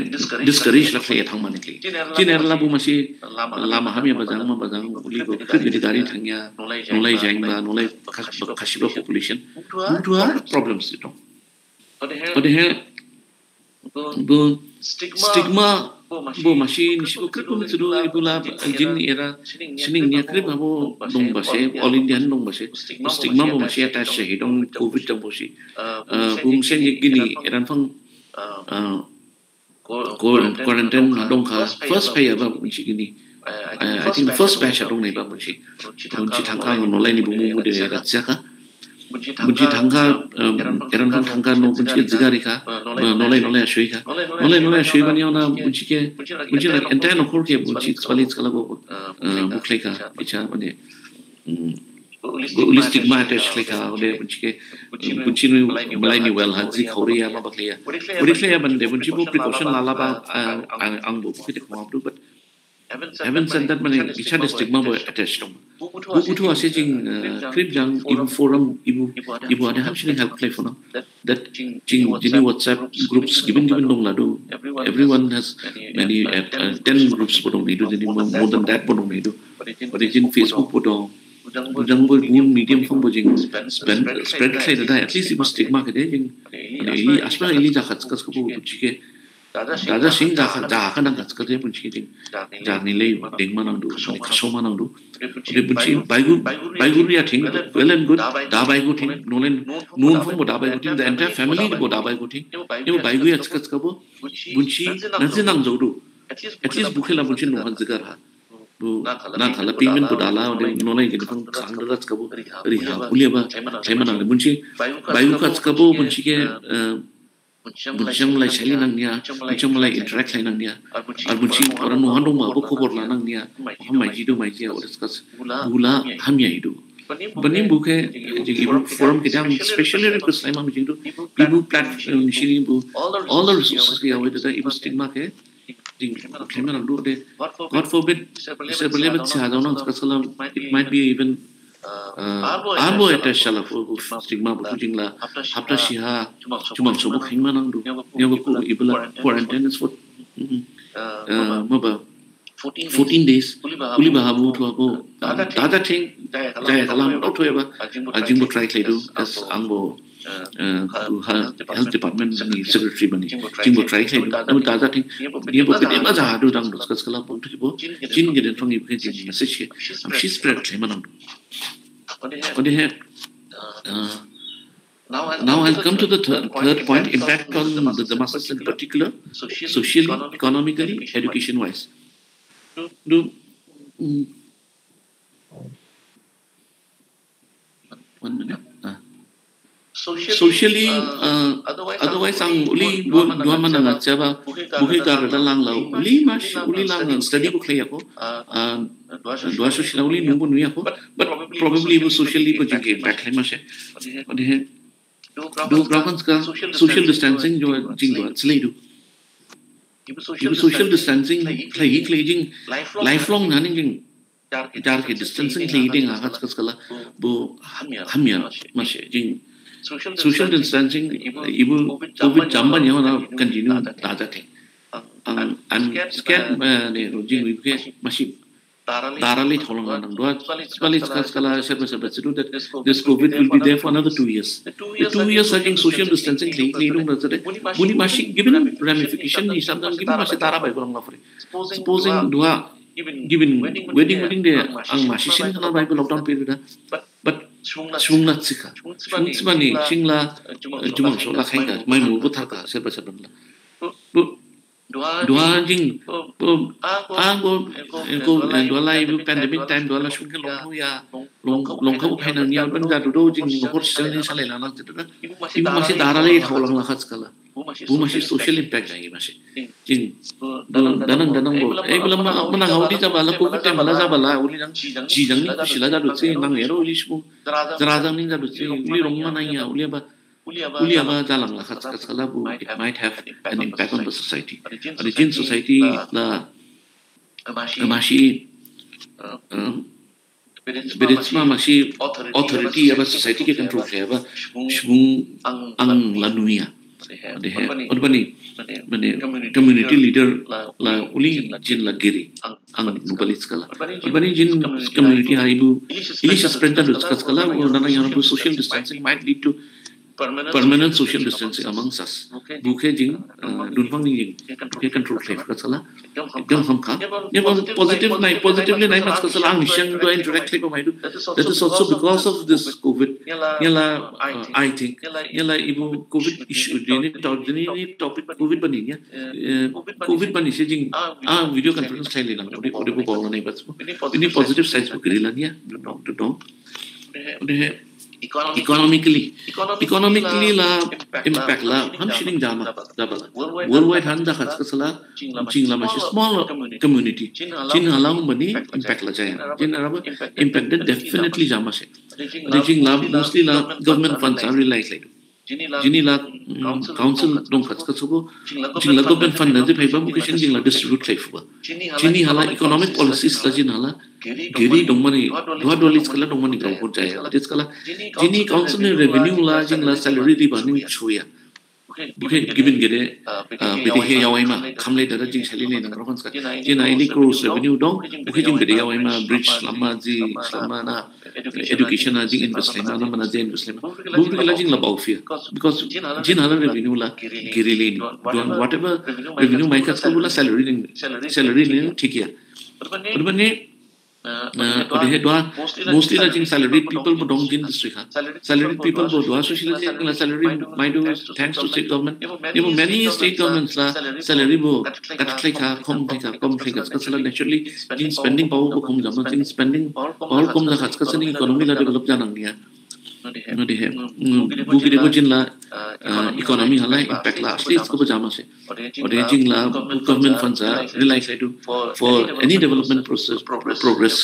discourage la khaya thang mane kli chiner la bu masi lama hamya bazang uli go khidi dari thangya nolai jangba nolai khashiba population to are problems it but here bu stigma bo machine shibu krip mu tsudu ibula jin era sining nya krip abo dong base all indian dong base stigma bo machine attach he dong covid dong bosi bum sen gini eran phang quarantine dong kha first pay aba bunchi gini I think the first batch dong nei ba bunchi thangka no lai ni bu mu de ra chaka bunchi thangka eran phang thangka no bunchi jigari kha nolai shui kha nolai shui bani ona bunchi like entire no khor ke bunchi spali skala go buklai ka bicha bane holistic attach leka ode bunchi nu malai ni well haji khoria ma baklia budiklia bande bunchi bu precaution lala ba ang bu kite kham du but haven't said that many bicha stigma bo attached to butu ase jing clip jang ibu forum ibu ada hamshini help play for that jing WhatsApp groups given dong ladu everyone has many 10 groups bodong nidu jadi more than that bodong nidu but in Facebook bodong jang bo medium form bo jing spread play da at least ibu stigma ke jing ili aspa ili jakat kas ko chike daja sing ja kan kat ka de bunchi jing jani le ding manang du so manang du de bunchi baigu ya thing well and good da baigu thing nolen nun phom bo da baigu thing the entire family bo da baigu thing yo baigu ya chkas ka bo bunchi nanang jo du at least bukhela bunchi no han jigar ha bu na khala payment bo dala de nolai ge phang sang da chka bo ri ha ulia ba chaimanang bunchi baigu ka chka bo bunchi ke buncham lai shali nang nia buncham lai interact lai nang nia ar bunchi orang no hando ma bo khobor la nang nia ham mai ji or discuss bula ham ya idu banim buke ji forum ke jam especially request lai ma jindu ibu platform shiri bu all the resources ke away da ibu stigma ke ding kemana do de god forbid se believe se ha dona kasala it might be even arbo attach shala for stigma bu jingla hapta shiha chumang so bu khingma nang du nyago ko ibla quarantine is for maba 14 days uli ba habu to abo dada thing jay kalam no to eba ajimbo try klai du as angbo health department ni secretary bani jimbo try klai du am dada thing ni bo ke ma ja du dang discuss kala bo to bo jin ge den thong ibke jin message am she spread klai manang what they have now I'll come to the third point, impact on the Dimasas in particular, socially, economically, education wise. One minute. Socially, otherwise, ang uli dua mana nga chaba buhi kar dalang lau uli lang study ko kaya ko dua social uli nunggu nuya ko but probably bu socially bu jingke impact hai mashe do province ka social distancing jo jing do slay do ibu social distancing play jing lifelong naning jing jar ke distancing play ding agat kaskala bu hamya mashe jing social distancing ibu covid jamban yang na continue daja thing I'm scared ne rojing we ke masih tarali tholong nang do spali skala serba to that this covid will be there for another 2 years the 2 years again social distancing leading na jade buni masih given ramification ni samdam given masih tara bai bolong lafre supposing dua given wedding de ang masih sin kana bai lockdown period but shungna chika shungchmani singla jumang so la khainga mai mu buthar ka serba la dua jing dua lai pandemic time dua la shun ke long ya long kau kai nang nial ban ga do jing hor sel ni salai la nak jeta ibu masih darale tholang la khat skala bu masih social impact jai masih jing danang bo belum mana hau di jabala covid time la jabala uli jang ji jang ni sila ja do che nang ero uli sbu jara jang ni ja do che uli rong mana ya uli ba jalang la khat skala bu it might have an impact on the society the jin society la masih Beritsma masih authority apa society ke control saya apa shung ang lanuia deh orbani community leader la uli jin la giri ang nubalit skala orbani jin community ha ibu ini spread dan skala nana yang social distancing might lead to permanent social distancing among us. Buke jing dunfang ni jing ke control life ka sala ekdam ham kha ye positively nai mas ka sala ang shang do indirectly ko maidu that is also because of this covid yala I think yala ibu covid issue ni topic covid bani ya covid bani se jing video conference thai le lang ode ko bol nai bas ini positive sides ko grilan ya to economically la impact la ham shining jama dabala worldwide handa khats ka sala jing la mashi small community jin halang bani impact la jaya jin araba impacted definitely jama se jing la mostly la government funds are likely jini la council dong khats ka sugo jing la government fund na je phaiba mu kishin jing la distribute thaifu jini hala economic policies la jin hala giri dongmani dua dolis kala dongmani gaupur jaya this kala jini council ne revenue la jing la salary di bani choya bukan given gede bede he yawai ma khamle dara jing sali le nang rohans ka jina ini crores revenue dong bukan jing bede yawai ma bridge lama na education na jing investment na mana je investment bu kala jing la baufia because jin hala revenue la giri le ni whatever revenue mai ka bula salary le ठीक है urban ode dua mostly la jing salaried people bo dong jin district ha salaried people bo dua social jing la salary might do thanks to state government many state governments la salary bo kat kha kom ka sala naturally jing spending power bo kom jama jing spending power kom la khats ka sani economy la develop janang nia no de bu gide bo jin la economy hala impact la states ko jama se ode jing la government funds are realize to for any development process progress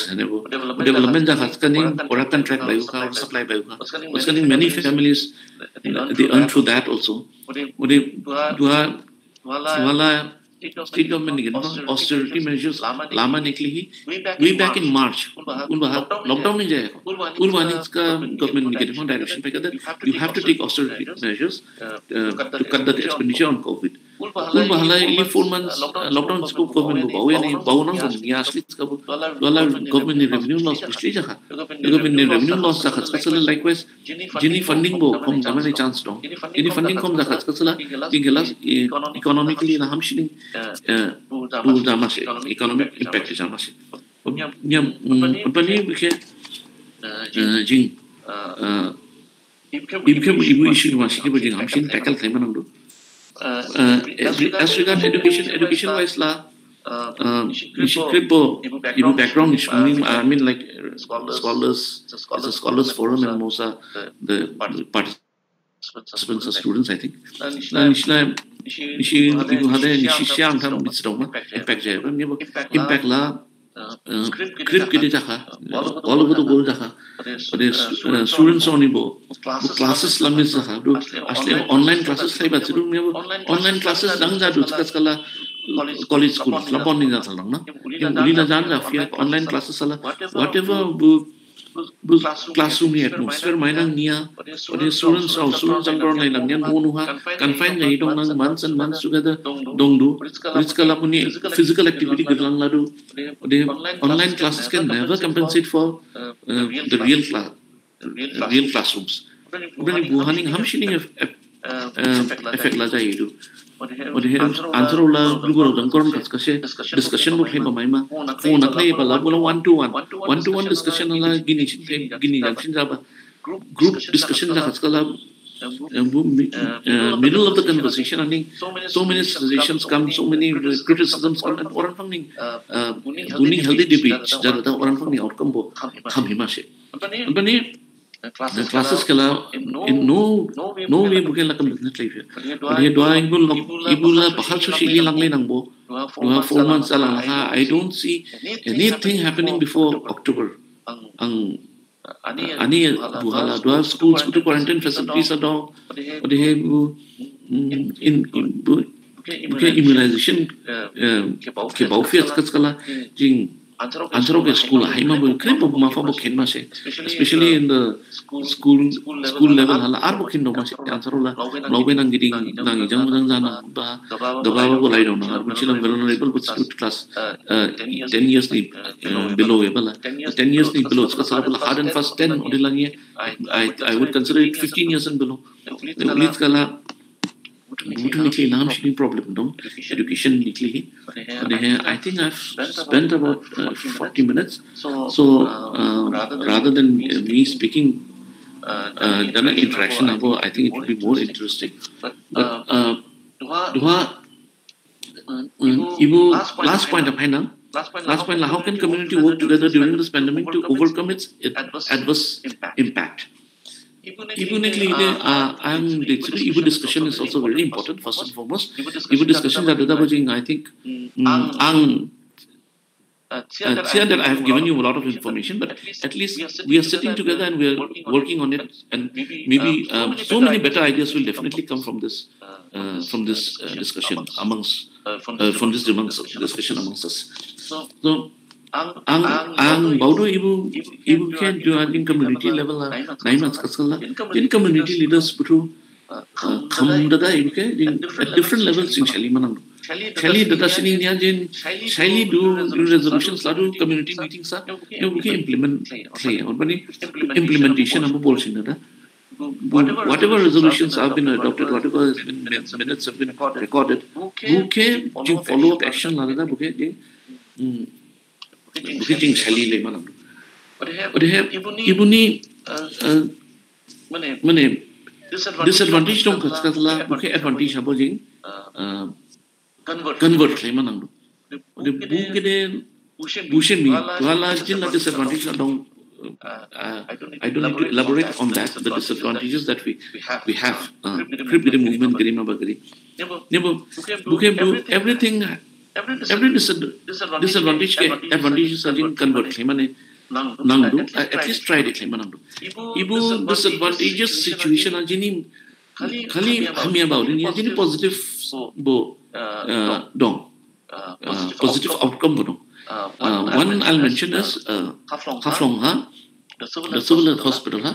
development da khats kani ora contract bayu ka or supply bayu ka uskani many families they earn through that also ode wala state government ni austerity measures lama nikli hi way back in March lockdown नहीं जाएगा उर्वानी का government ने कितना direction पे कहता है you have to take austerity measures to cut the expenditure on COVID उर्वाला ये 4 months lockdown इसको government को बाऊ या नहीं बाऊ ना नहीं असली इसका वाला government ने revenue loss पिछले जगह government ने revenue loss जगह स्पेशली likewise जिनी funding वो कम जमा नहीं chance दो जिनी funding कम जगह स्पेशली जिंगला economically ना हम shilling bu damas economic impact damas nyam pani bike jing ibu issue masih ke jing hamsin tackle thai manang do as regard education wise la ibu background is I mean like scholars forum and most the participants are students I think nishi ibu hade nishi siang tham bitdong impact jaya impact la grip kide jakha all over the world jakha ode students only bo classes lamis jakha do asli online classes sai ba chiru online classes dang ja du skala college school la pon ni ja thalang na uli na jan ja fia online classes ala whatever classroom ni atmosphere mainang nia ode students angkor nai lang yan monu ha confine nai dong nang months and months together dong do kala puni physical activity gidlang la do ode online classes can never compensate for the real classrooms ode buhaning ham shining effect la jai do ode answer la guru dang koron discussion mo thai ba mai ma phone aklai ba la bola one to one discussion la gini junction jaba group discussion la khatskala middle of the conversation, I think so many suggestions come, so many criticisms come, and orang phang ning buning healthy debate jada da orang phang ning outcome bo kham hima she. Bani classes kala in no way bukan la kam business life. Dia doa ibu la bahal so shili langle nang bo. 4 months alang ha. I don't see anything happening before October. Ani buhala dua schools to quarantine facilities ado ode in immunization ke baufiat kaskala jing antaro ke school haima bo krem bo mafa bo khenma se especially in the school level hala ar bo khinno ma se antaro la lobe nang giding nang jang jana ba daba bo lai do na chilang vulnerable but class 10 years ni below able 10 years ni below kaskala hard and fast 10 odilangi I would consider it 15 years and below ulit kala Nikli naam shini problem no education nikli I think I've spent about 40 minutes so rather than me speaking dana interaction abo I think it would be more interesting but ibu last point how can community work together during this pandemic to overcome its adverse impact. Even Ibu discussion is also very important. First and foremost, Ibu discussion that I think that I have given you a lot of information, but at least we are sitting together and we are working on it, and maybe so many better ideas will definitely come from this discussion amongst discussion amongst us. So. Ang baudo ibu can do in community level 9 months kaskala in community leaders putru kham dada ibu ke at different levels in shali manang shali dada sini nya jin shali do resolutions ladu community meetings sa you can implement or bani implementation abu bol sin dada whatever resolutions have been adopted, whatever has been minutes have been recorded, who can follow up action lada buke Bukit shali le manam. But ibu ni mane disadvantage dong kaskala buke advantage abo jing convert le manam. The buke de bushen mi wala jin la disadvantage dong. I don't need to elaborate on that. The disadvantages that we have. Krip the movement gari ma bagari. Nebo buke everything. Every disadvantage advantages are in convert mane nangdu at least tried it manangdu ibu disadvantageous situation are jini khali hami about ni jini positive bo dong positive outcome bo one I'll mention is Haflong ha the civil hospital ha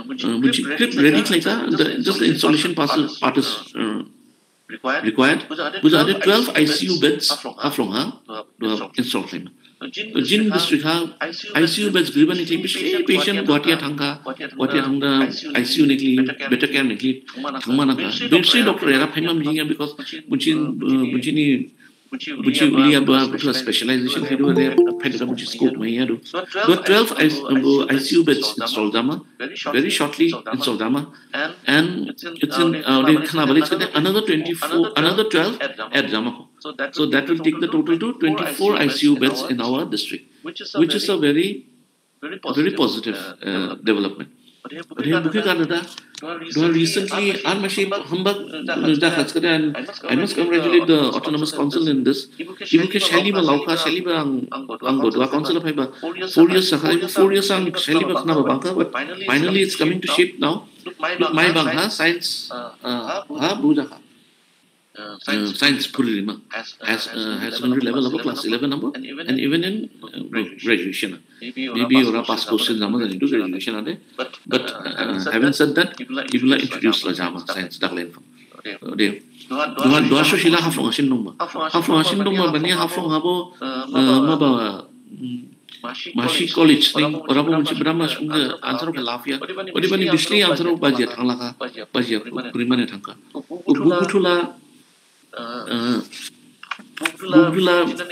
which ready like just the installation part is required. Which are 12 ICU beds Haflong ha installed them. Jin district ha ICU beds griban nikli patient Guatia thanga ICU nikli better care nikli thangma na ka doctor era phaimam jinga because bunchini ulia ba specialization hedu re phedra bunchi scope mai adu 12 ICU beds installed dama very shortly installed dama and it's in another 12 at dama so that will take the total to 24 ICU beds in our district which is a very positive development. Recently, I must congratulate the Autonomous Council in this. Ibuke Shaliba Lauka, Shaliba Ango, the Council of Haiba, 4 years, 4 years on Shaliba Knaba, but finally it's coming to shape now. My Bangha, science, science Purima has 100 level of a class 11 number, and even in graduation. Maybe or a pass course in number into graduation. But having said that, people are introduced Lajama science Daulagupu. Doasho Shila Haflong Ashin number. Haflong Ashin number, Bania Haflong Habo Maba Mashi College thing, or Abu Brahmas from the answer of Lafia, or even in Bishli answer of Bajia Tanaka, Bajia Primanetanka. Bukutula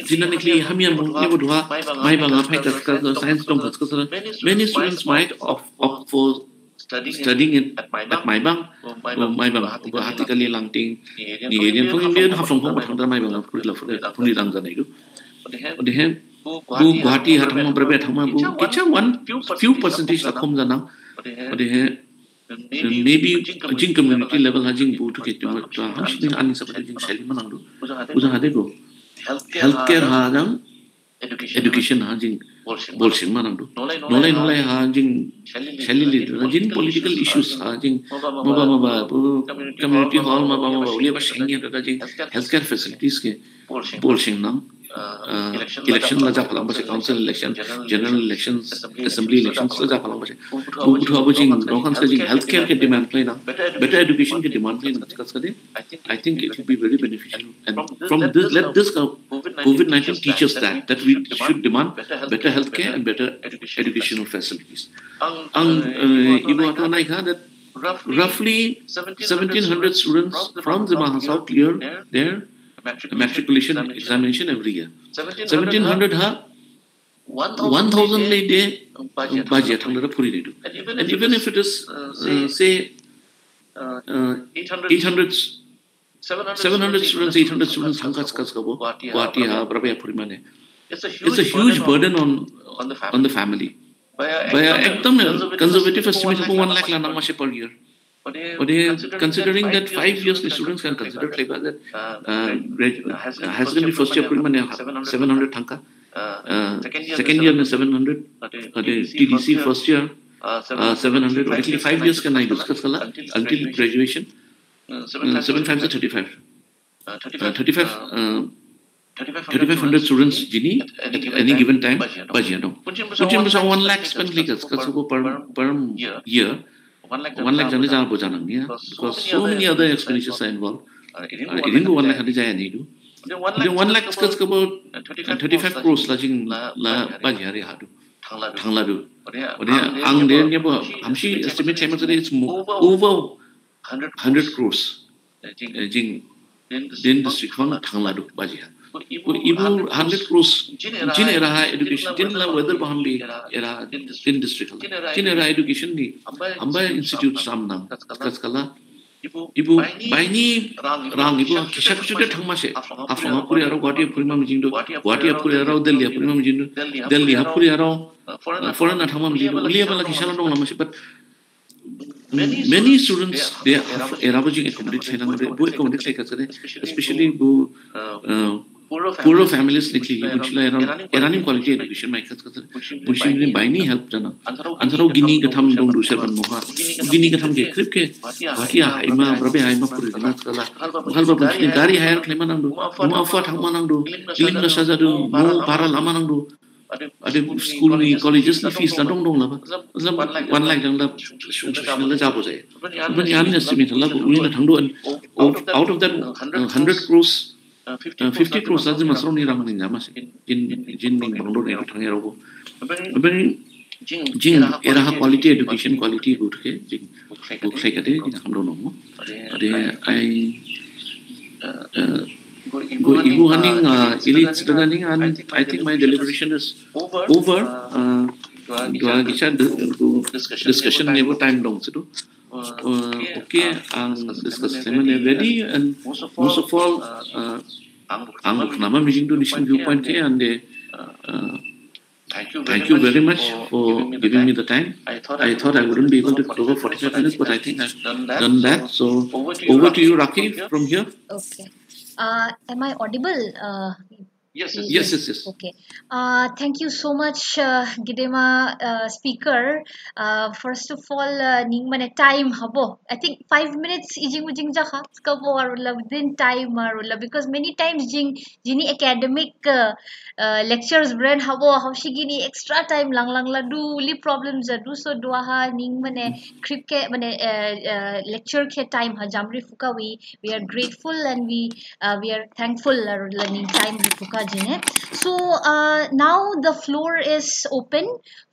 genetically Hamian Mudwa, my Banga science don't many students might opt for studying at Maibang Guwahati kali langting ni Indian phung Indian ha phung phung thang Maibang puri la puri lang zanai du odehe bu Guwahati ha thang brabe thang ma bu kicha one few percentage la khom janang odehe maybe jing community level ha jing bu to get to ham shing ani sa jing sheli manang du uja hade go healthcare ha jang education ha jing bolsing manang du nolai ha jing sheli li jing political issues ha jing maba community hall maba uli ba shing ya jing healthcare facilities ke bolsing nang election la ja phalang ba council election general elections assembly elections la ja phalang ba bu utha ba jing rokan sa jing healthcare ke demand play na better education ke demand play na discuss kare I think it will be very beneficial and from this let this COVID-19 teach us that we should demand better healthcare and better educational facilities ang ibu ato nai kha that roughly 1700 students from Dimasa clear their matriculation examination every year 1700 ha 1000 lay day budget hang da puri du and even if it is say 800 700 students 800 students hangkas kas kabo Guwahati ha brabe puri mane it's a huge burden on the family by ekdam conservative estimate ko 1 lakh la nama se per year but considering that 5 years the students can consider like that has been the first year puri mane 700 thanka second year 700 TDC first year 700 actually 5 years can I discuss kala until graduation 7 times 35 3500 students jini at any given time budget no punchim sa 1 lakh spend like kasu per year 1 lakh jani jana bo janang ya because so many other expenditures are involved idin ko 1 lakh hadi jaya nei du 1 lakh discuss about 35 crores la jing la budget ri hadu thangla du ode ang de ne bo amshi estimate time it's over 100 crores jing din district fund thangla du budget ibu 100 crores jin era education jin la weather bahambi era din district jin era education ni amba institute samnam kaskala ibu baini rang ibu kisha kuchude thangma se afanga puri aro Guwahati puri ma mijing do Guwahati puri aro Delhi puri ma mijing do Delhi puri aro foreign thangma mijing do liya bala kisha long lama se but many students they have erabajing accommodate thailand bu accommodate like kasare especially bu poorer families likely which la running quality education mai kasare pushing ni by ni help jana antharo gini gatham dong du seven moha gini gatham ke krip ke Guwahati ima brabe ima puri na kala halba pushing gari hire klema nang du mo afa thang manang du ilim na saja du mo para lama nang du ada school ni colleges ni fees la dong la मतलब 1 lakh jang la shung la ja bo jai ban yan estimate la uli na thang do out of that 100 crores 50 crores la jima sro ni rang ni jama se jin ning bang do ni thang ya ro ban jing era quality education quality good ke jing book sai ka de ni ham do no mo ade I ibu handing elite learning and I think my deliberation is over dua kisah discussion never time dong situ okay discuss time ready and most of all ang nama meeting to mission viewpoint ke and thank you very much for giving me the time. I thought I wouldn't be able to cover 45 minutes, but I think I've done that. So over to you, Raki, from here. Okay. Am I audible? Yes. Okay. Thank you so much, Gidema speaker. First of all, ning mane time habo. I think 5 minutes ijing jaha skabo arula within time arula because many times jini academic lectures brand habo haushi gini extra time lang la do li problems do so duaha ning mane krip ke mane lecture ke time ha jamri fuka we are grateful and we are thankful arula ning time fuka. So now the floor is open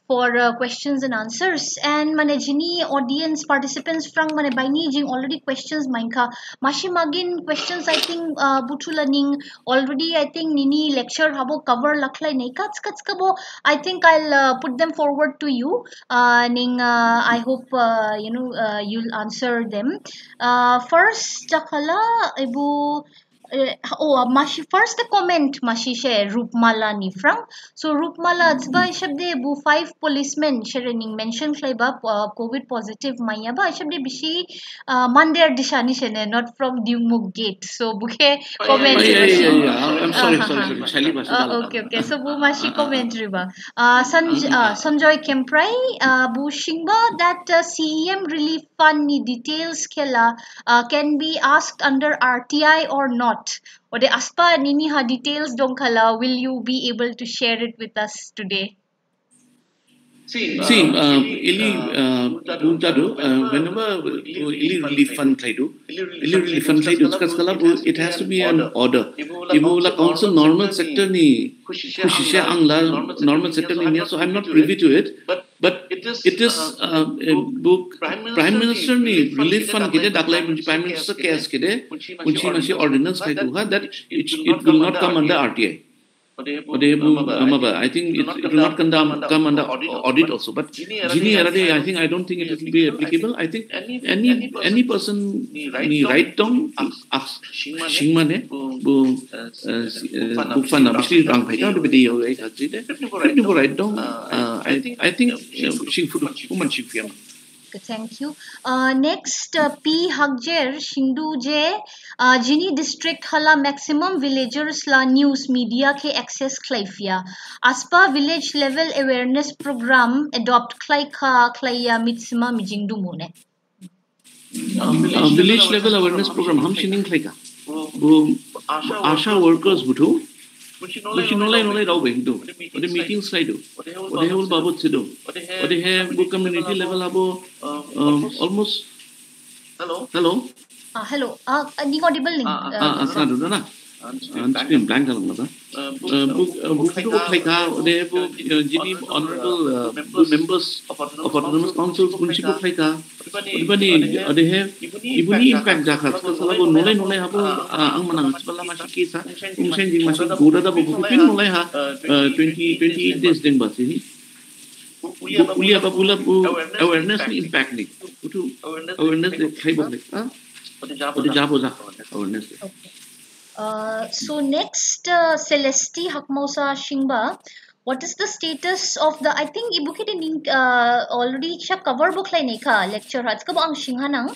for questions and answers. And mane jini audience participants from mane baini jing already questions mainka. Mashi magin questions I think butulaning already I think nini lecture habo cover laklai nei kats kabo. I think I'll put them forward to you. I hope you'll answer them. First jakala ibu mashi first the comment mashi share Rupmala ni from so Rupmala tsba shabde bu 5 policemen sharing mention klaiba covid positive maya ba shabde bishi mandir dishani shene not from Dumuk gate so buke comment I'm sorry Shali okay so bu mashi commentary ba Sanjoy Kemprai bu shingba that CEM relief fund ni details kela can be asked under RTI or not. Or the aspa nini ha details dong kala. Will you be able to share it with us today? Whenever ili relief fund it has to be an order. Ibu la council normal sector ni kushisha angla normal sector ni so I'm not privy to it. But it is Prime Minister ni relief fund kide daklai Prime Minister case kide unchi ordinance that it will not come under RTI. I think it will not come under audit also. But I think I don't think it will be applicable. I think any person write down shingmane bu fana bishli rang bhaita de video write down. I think shing Thank you. Next, P. Hagjer Shindu J. Jini district hala maximum villagers la news media ke access klaifia. Aspa village level awareness program adopt klaya mitsima mijingdu mune. Village level awareness program ham shining klaika. Asha workers butu. Nolai rao behindo. Ode meetings kai do. Ode whole babut se do. Ode have community level abo almost. Hello. Hello. Ning audible ning. Asna na. Screen blank kalang na. Book klaika ode bo jini honorable members of autonomous councils kunci book klaika. Ode have ibuni impact jakat. Kalau nolai habo ang manang sebala masih kisah. Umsen jing masih goda da book pin nolai ha 28 days ding bas ini. Uli apa pula awareness ni impact ni. Itu awareness ni kai book ni. Ode jabo awareness. So next, Celesti Hakmosa Shingba. What is the status of the? I think ibu kita already siya cover book line ka lecture hats ka ang shinghanang.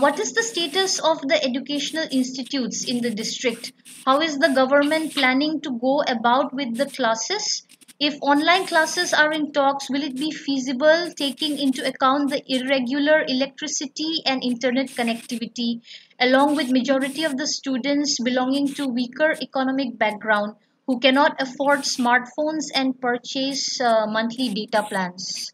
What is the status of the educational institutes in the district? How is the government planning to go about with the classes? If online classes are in talks, will it be feasible taking into account the irregular electricity and internet connectivity, along with majority of the students belonging to weaker economic background who cannot afford smartphones and purchase monthly data plans?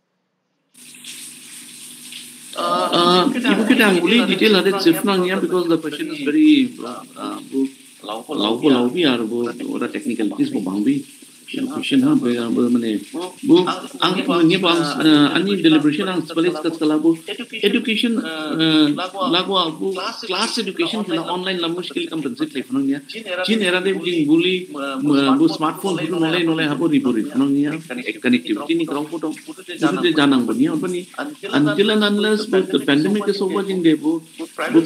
Ibu kita anguli detail ada cifrang ya because the question is very lau bi ar bo ora technicalities bo bangbi. Question ha mane bu ang ngi bang ani deliberation ang space kat kala bu education lagwa bu class education kala online la mushkil kam transit le phang ya jin era de jing buli bu smartphone bu nolai habo ribori phang ya connectivity ni kraw photo de janang bani apani until and unless the pandemic is over jing de bu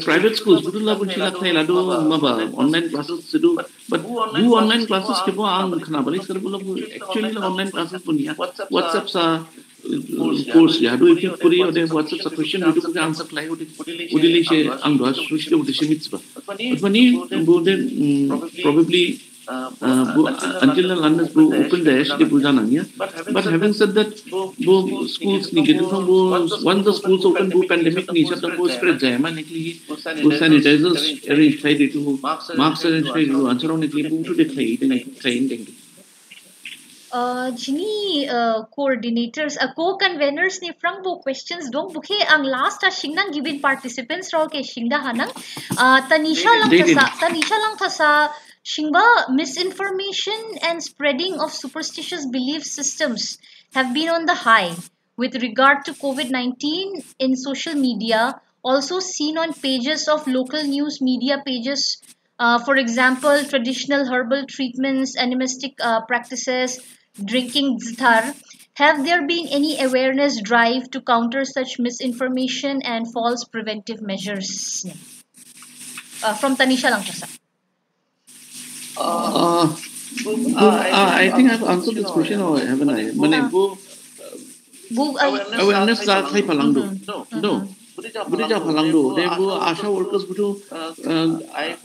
private schools bu la bu chila khai la do maba online classes se do but bu online classes ke bo ang khana bali sir bu actually online classes punya WhatsApp sa course ya do if puri ode WhatsApp sa question itu ke answer klai udili she ang do switch ke udili mitsba pani bude probably until and unless bu open the HD puja nanya but having said that bu schools ni gitu once the schools open bu pandemic ni sab bu spread jaya man nikli bu sanitizers arrange khai ditu masks arrange khai ditu answer on nikli bu to declare deng Jini coordinators, co-conveners ni frang bo questions dong buke ang last shingna given participants raw ke shingda hanang Tanisha lang thasa Shingba, misinformation and spreading of superstitious belief systems have been on the high with regard to COVID-19 in social media, also seen on pages of local news media pages. For example, traditional herbal treatments, animistic practices, drinking zithar. Have there been any awareness drive to counter such misinformation and false preventive measures? From Tanisha Langkasa. I think I've answered this question, or haven't I? Awareness la khai phalang do. No. Budija phalang do. They go ASHA workers butu.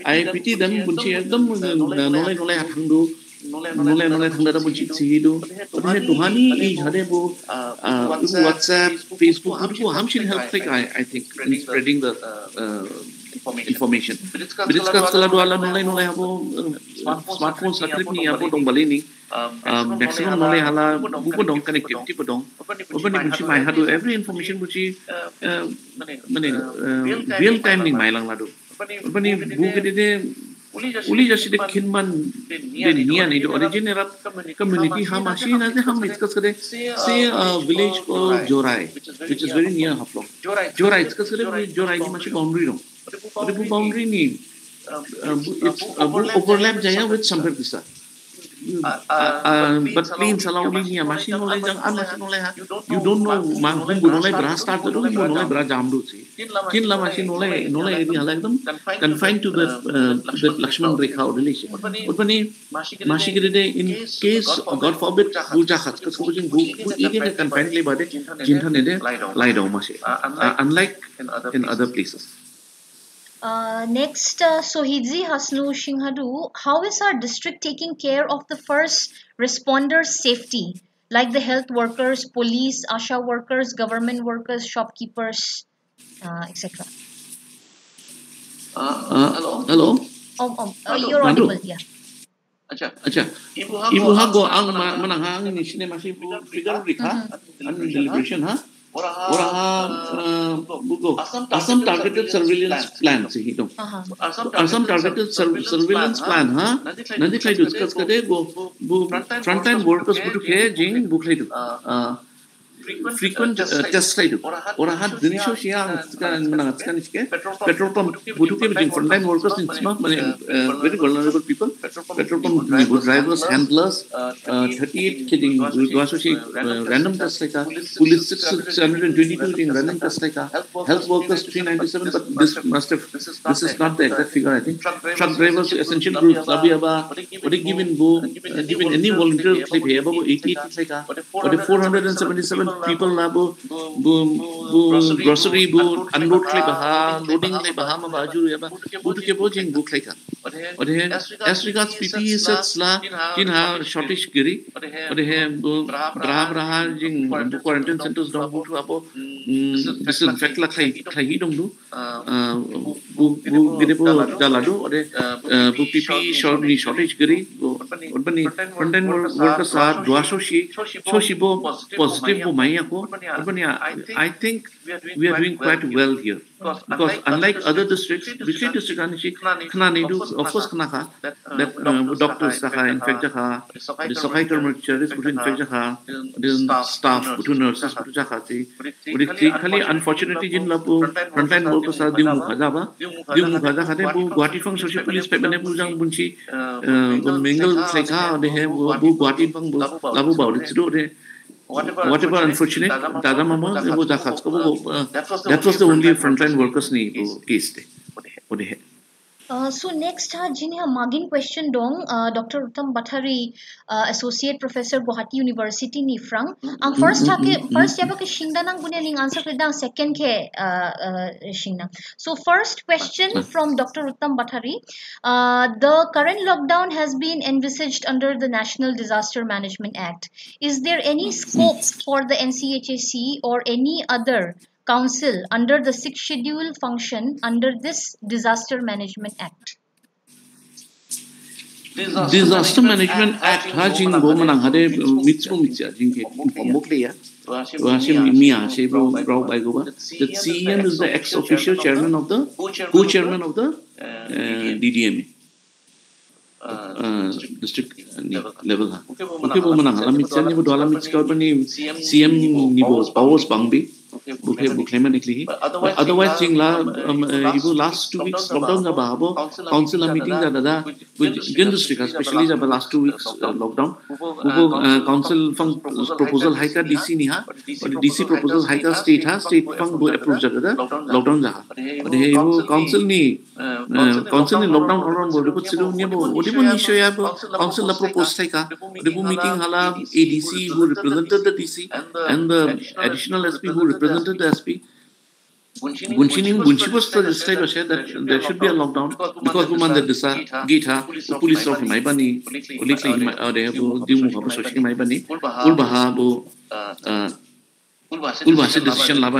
I pity them. Bunchi ekdam nolai hathang do. Nolai thang da bunchi si do. But Tuhani is hade bo WhatsApp, Facebook. Butu ham should help. I think in spreading the information. Bilis ka skala do ala nolai habo smartphone sakrip ni habo dong bali ni. Maximum nolai hala buku dong connectivity po dong. Open ni bunchi mai hado every information bunchi real time ni mai lang lado. Open ni buku de uli जैसे दे खिनमन दे निया नहीं जो origin era community हम आशी ना दे हम discuss करें say village को jorai which is very near हफ्लों jorai discuss करें जोराई की माशी boundary रो और वो boundary नहीं it's overlap जाया with somewhere bisa but plains allow me a machine knowledge and machine knowledge you don't know man who knowledge bra start the knowledge bra jam do see kin la machine knowledge area like them confined to the Lakshman Rekha relation but when mashi gire in case God forbid puja khat ka supposing go even confined le bade jinta ne de lie down mashi unlike in other places. Next, Sohidzi Hasnu Shinghadu, how is our district taking care of the first responders' safety, like the health workers, police, ASHA workers, government workers, shopkeepers, etc.? Hello? You're audible, yeah. Acha. Ibu ha go ang manang ni sine masih figure rikha and deliberation ha. Bugo Assam targeted surveillance plan se hi dong. Assam targeted surveillance plan ha. Nanti khai discuss kare go frontline workers butu ke jing bu khai do. Frequent test khai do. Ora ha dinisho siang kan manang kan iske petrol pump butu ke jing frontline workers in smart very vulnerable people. Petrol pump drivers, handlers, 38 kidding. Also she random test like police 622 in random test like health workers 397. But this is not the exact figure. I think truck drivers essential groups. Abhi given any volunteer like here about 88 like but 477 people labo grocery unload like loading like bahama baju ya ba butu ke bojing book like as regards PPE sets la jin ha shortage giri और है बराब रहा जिंग quarantine centers dong butu abo disinfect la khai dong du bu gede bu daladu ore bu PPE shortage giri और बनी frontline workers are 200 bo positive bo mai ako और बनी I think we are doing quite well here because unlike other districts district anishi khana ni do of course khana kha that doctors kha infect kha the sakai terminology butu infect kha the staff butu nurses butu kha ti khali unfortunately jin labu frontline workers are diu khaja khate bu Guwahati phang social police pe bane bu jang bunchi mingle kha de he bu Guwahati phang labu bauri chido de whatever unfortunate dada mama wo dakhat that was the only frontline workers ni case de So next jini ha magin question dong Dr. Uttam Bathari Associate Professor Guwahati University ni frang ang first yaba ke shingdanang bunya ning answer kedang second ke shingna. So first question from Dr. Uttam Bathari, the current lockdown has been envisaged under the National Disaster Management Act. Is there any scope for the NCHAC or any other council under the 6th schedule function under this Disaster Management Act? Disaster Management Act ha jing bo manang hade mitcha jing ke informokle ya wasim mia se bro by go the CM is the ex official chairman of the co-chairman of the DDMA district level ha okay bo manang hala mit chani bo dola mit kal pani CM ni bo powers bangbi buke manikli otherwise jing la ibu last 2 weeks lockdown ga ba bo council meeting da dada gen district especially the last 2 weeks lockdown bo council fang proposal hai ka DC ni ha और DC proposal hai ka state fang bo approve ja dada lockdown ja और he wo council ni lockdown order bo ko chiru ni bo odibo ni shoya bo council la propose thai ka odibo meeting hala ADC who represented the DC and the additional SP who represented the SP Bunchi was state that there should be a lockdown because woman that disa gita police of mai bani police mai ade bo dimu ha bo sochi mai bani ulbaha bo ulbahase decision laba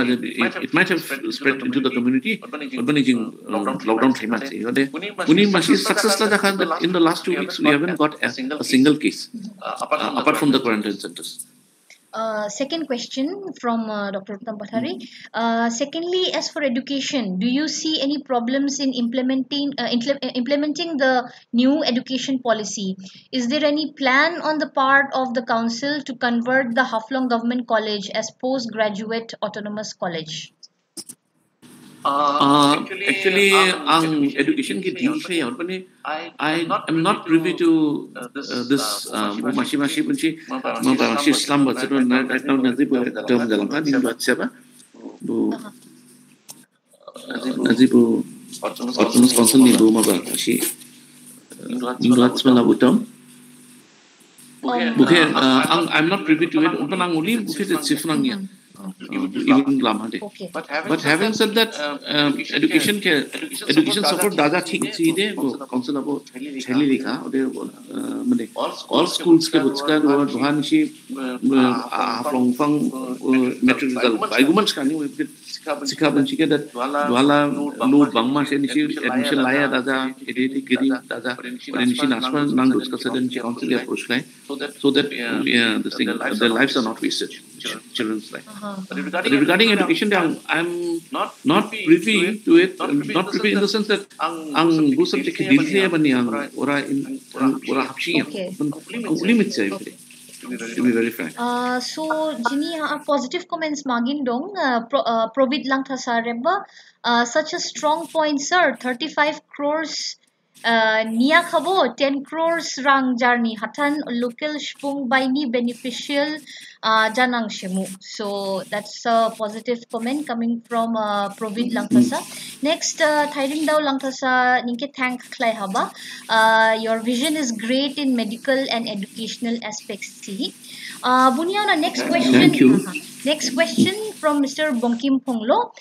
it might have spread into the community but jing lockdown thai ma che ode uni masi success la dakha that in the last 2 weeks we haven't got a single case apart from the quarantine centers. Second question from Dr. Uttam Pathari. Secondly, as for education, do you see any problems in implementing the new education policy? Is there any plan on the part of the council to convert the Haflong Government College as postgraduate autonomous college? Actually ang education ki deal se yaw pani I am not privy to this mashi punchi mashi Islam ba chero right now nazi bo term jalan ka din buat siapa bu nazi bu autonomous council ni bu ma ba shi ingrat semana butam buke I'm not privy to it unta nang uli buke se sifnang ya even lamhade but having said that education support daga thik chide council abo theli likha ode mane all schools ke bachka dhuan shi aflong fang metric result baiguman skani sikha banchi ke that dwala lo bangma se nishi admission laya daga ede giri daga ore nishi nasman nang doska sadan chi council ke approach kai so that this thing their lives are not wasted children's life. Regarding education, I'm not privy to it. Not privy in the sense that ang bu subject ke dil se bani ang ora hapshi uli mit se to be very frank. So jini positive comments magin dong Provid lang tha sareba such a strong point, sir. 35 crores Nia khabo 10 crores rang jarni hatan local shpung by ni beneficial janang shemu. So that's a positive comment coming from Provid Langtasa. Next Thairing Dau Langtasa ninke thank klai haba. Your vision is great in medical and educational aspects. Bunyana, next question. Thank you. Next question from Mr. Bongkim Ponglo.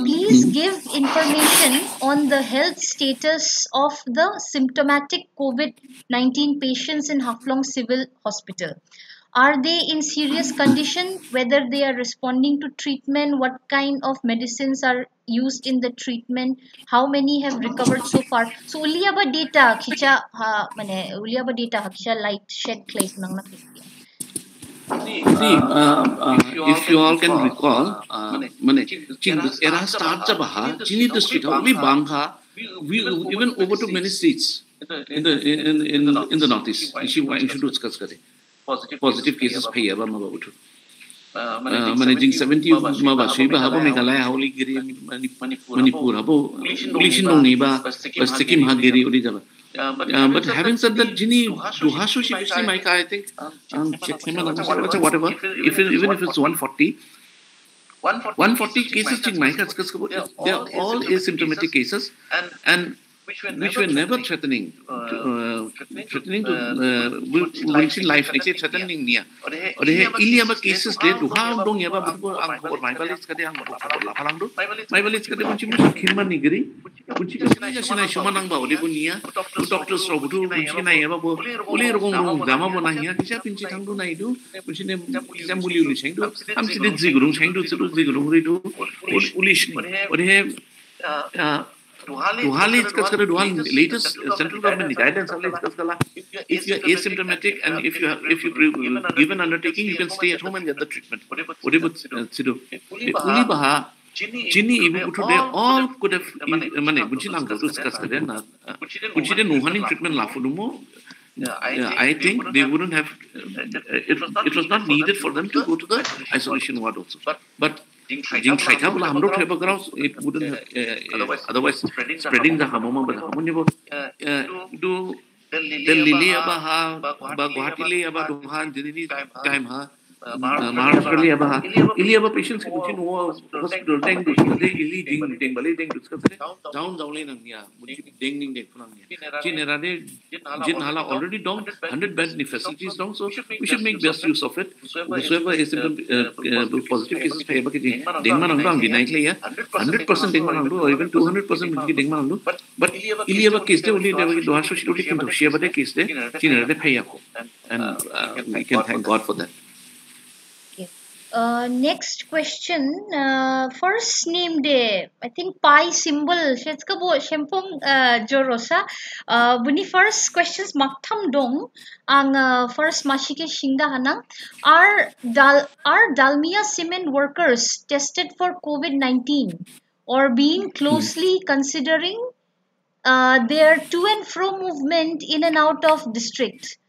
Please give information on the health status of the symptomatic COVID-19 patients in Haflong Civil Hospital. Are they in serious condition? Whether they are responding to treatment? What kind of medicines are used in the treatment? How many have recovered so far? So uliaba data khicha mane uliaba data khicha light shed clay nang na. If you all can recall, era start jab ha chini district only bangha we even over to many states in the northeast. We should discuss kare positive cases phaya ba ma utu managing 70 ma ba sui ba habo Meghalaya hauli giri Manipur habo pollution no ni ba Sikkim ha giri uri jaba. But having said that, Jini Duhashu Shikishli Maika, I think, whatever, even if it's 140 cases in Maika, they are all asymptomatic cases and which were never threatening to Wilson life, threatening near. Or they have Iliaba cases there to how long Yaba or my village Kadang Lapalando, my village Kadam Kimba Nigri, which is Shumananga, Olibunia, two doctors Robutu, China Yaba, Uli Rong, Damabonaya, Chapin Chitangu Naidu, which in Zamuli Shandu, Amsterdam Ziguru, Shandu, Ziguru, Ulish, or they have. Duhali discuss kara Duhal latest central government guidance if you are asymptomatic and if you give an undertaking you can stay at home and get the treatment. Uli baha Chini ibu butuh they all could have mane bunchi lang to discuss kare na bunchi de nuhaning treatment lafu dumo. I think they wouldn't have. It was not needed for them to go to the isolation ward also. But jing thaika bula hamro theba grounds it wouldn't have. Otherwise, spreading the hamoma but hamonye do Delhi aba ha ba Guwahati le aba duhan jini time ha. Maharashtra le aba ili aba patients ke bunchi no hospital deng do de ili ding bale deng discuss kare down le nang ya bunchi deng deng phunang ya chin era de jin hala already down 100 bed facilities down, so we should make best use of it. Whosoever is positive cases pay aba ke deng manang do ang deny le ya 100% deng manang do or even 200% bunchi deng manang do but ili aba case de only de do haso shiro kin do shia ba de case de chin era de pay ya ko and we can thank God for that. Next question. First name de I think pi symbol. Shetska bo shempong jorosa. Buni first questions maktham dong. Ang first mashike shingda hanang. Are Dalmia cement workers tested for COVID-19 or being closely considering their to and fro movement in and out of district?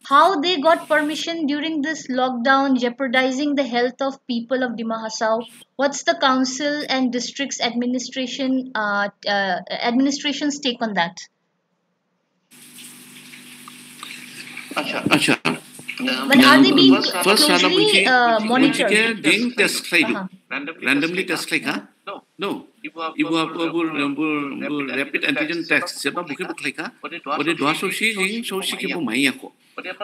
How they got permission during this lockdown, jeopardizing the health of people of Dimasa? What's the council and district's administration's take on that? Acha. But are they being First closely monitored? Ding test randomly test no. Ibu rapid antigen test siapa bukan ka? Ode dua sosi jing sosi ke bu mai ako.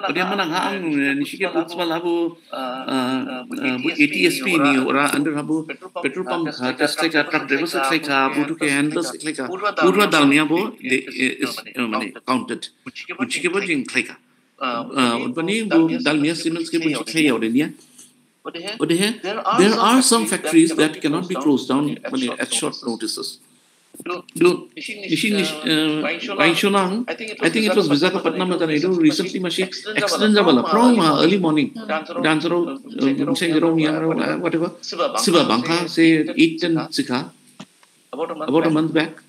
Ode mana ang nisi ke bu sebala bu ATSP ni ora under habu petrol pump test ka truck drivers ka bu tu ke handlers ka. Pura dalmia bu is counted. Buci ke bu jing ka. Unpani bu dalmia Siemens ke buci kaya ode ni. There are some factories that cannot be closed down at short notices. I think it was Visakhapatnam recently accident from early morning. Whatever. Siva Bangka say 8-10 Sikha about a month back.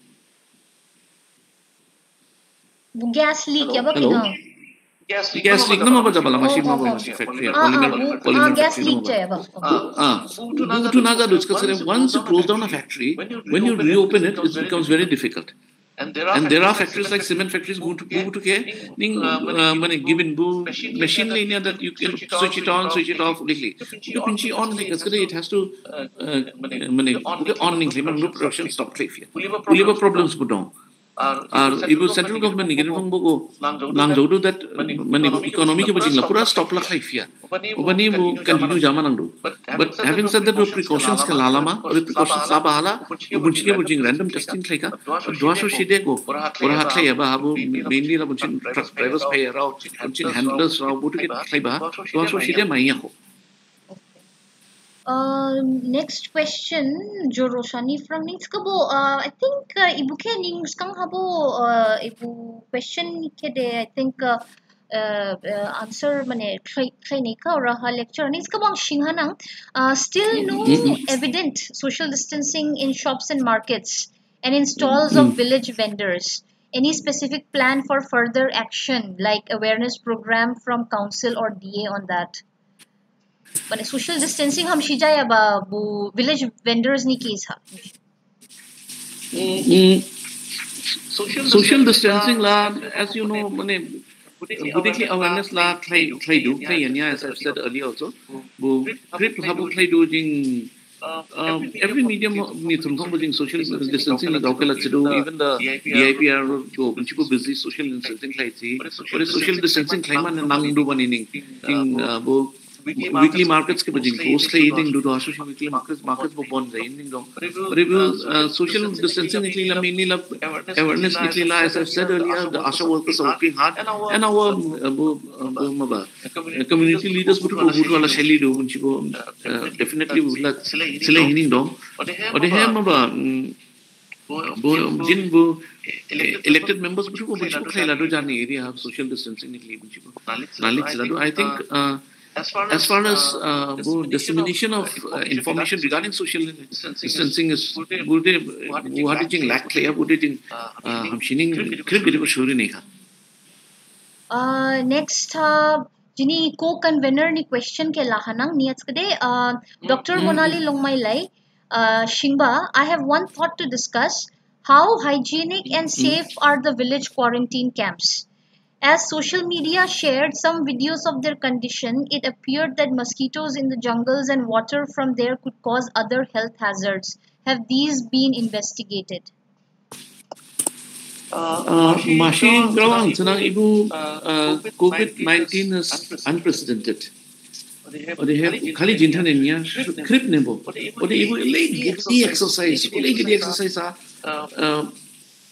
Gas leak Hello? Gas leak nama baca bala machine factory polymer gas factory leak jaya ba to naga discuss once you close down a factory when you reopen it becomes very difficult and there are factories like cement factories go to ning given machine linear that you can switch it on switch it off quickly you pinchi on it has to on ning production stop liver problems put down ibu central government ni girin bogo nang jodo that economy ke bajing la pura stop la khaifia obani bu continue jama nang do but having said that precautions ka lalama or precautions la bahala bunchi ke bajing random testing khaika doasho shide go pura khlaya ba habu mainly la bunchi truck drivers pay around bunchi handlers raw botu ke khaiba doasho shide maiya ko. Next question, Jo Roshani from Ningskabo. I think ibu ke Ningskang habo ibu question kede I think answer mane training ka or a lecture Ningskabo ang shinghanang still no evident social distancing in shops and markets and in stalls of village vendors. Any specific plan for further action like awareness program from council or DA on that? But social distancing हम शिजा या वो village vendors ni case हा. Social distancing la, as you know, politically awareness la try do as I've said earlier also. Great habu try do jing every medium ni thumthong jing social distancing la daw kala chido even the DIPR go bunchi busy social distancing lai thi. But social distancing climate nang do bani ning bo weekly markets ke bajing closely eating do association weekly markets bo bon rain ding dong social distancing nikli la mainly la awareness nikli la as I said earlier the ASHA workers are working hard and our community leaders butu wala sheli do bunchi bo definitely la sile hining dong ode he maba jin bo elected members butu bo bunchi bo khaila do jani area social distancing nikli bunchi bo knowledge la do I think as far as dissemination of information regarding social distancing is bude what is lack clear bude ham shining krip ko shuri nahi Next, jini co-convener ni question ke lahanang ni atskade Dr. Monali Longmailai Shingba, I have one thought to discuss. How hygienic and safe are the village quarantine camps? As social media shared some videos of their condition, it appeared that mosquitoes in the jungles and water from there could cause other health hazards. Have these been investigated? Machine growing senang ibu COVID-19 is unprecedented. They have kali jintan niya krip nebo. Ode ibu lagi exercise, lagi exercise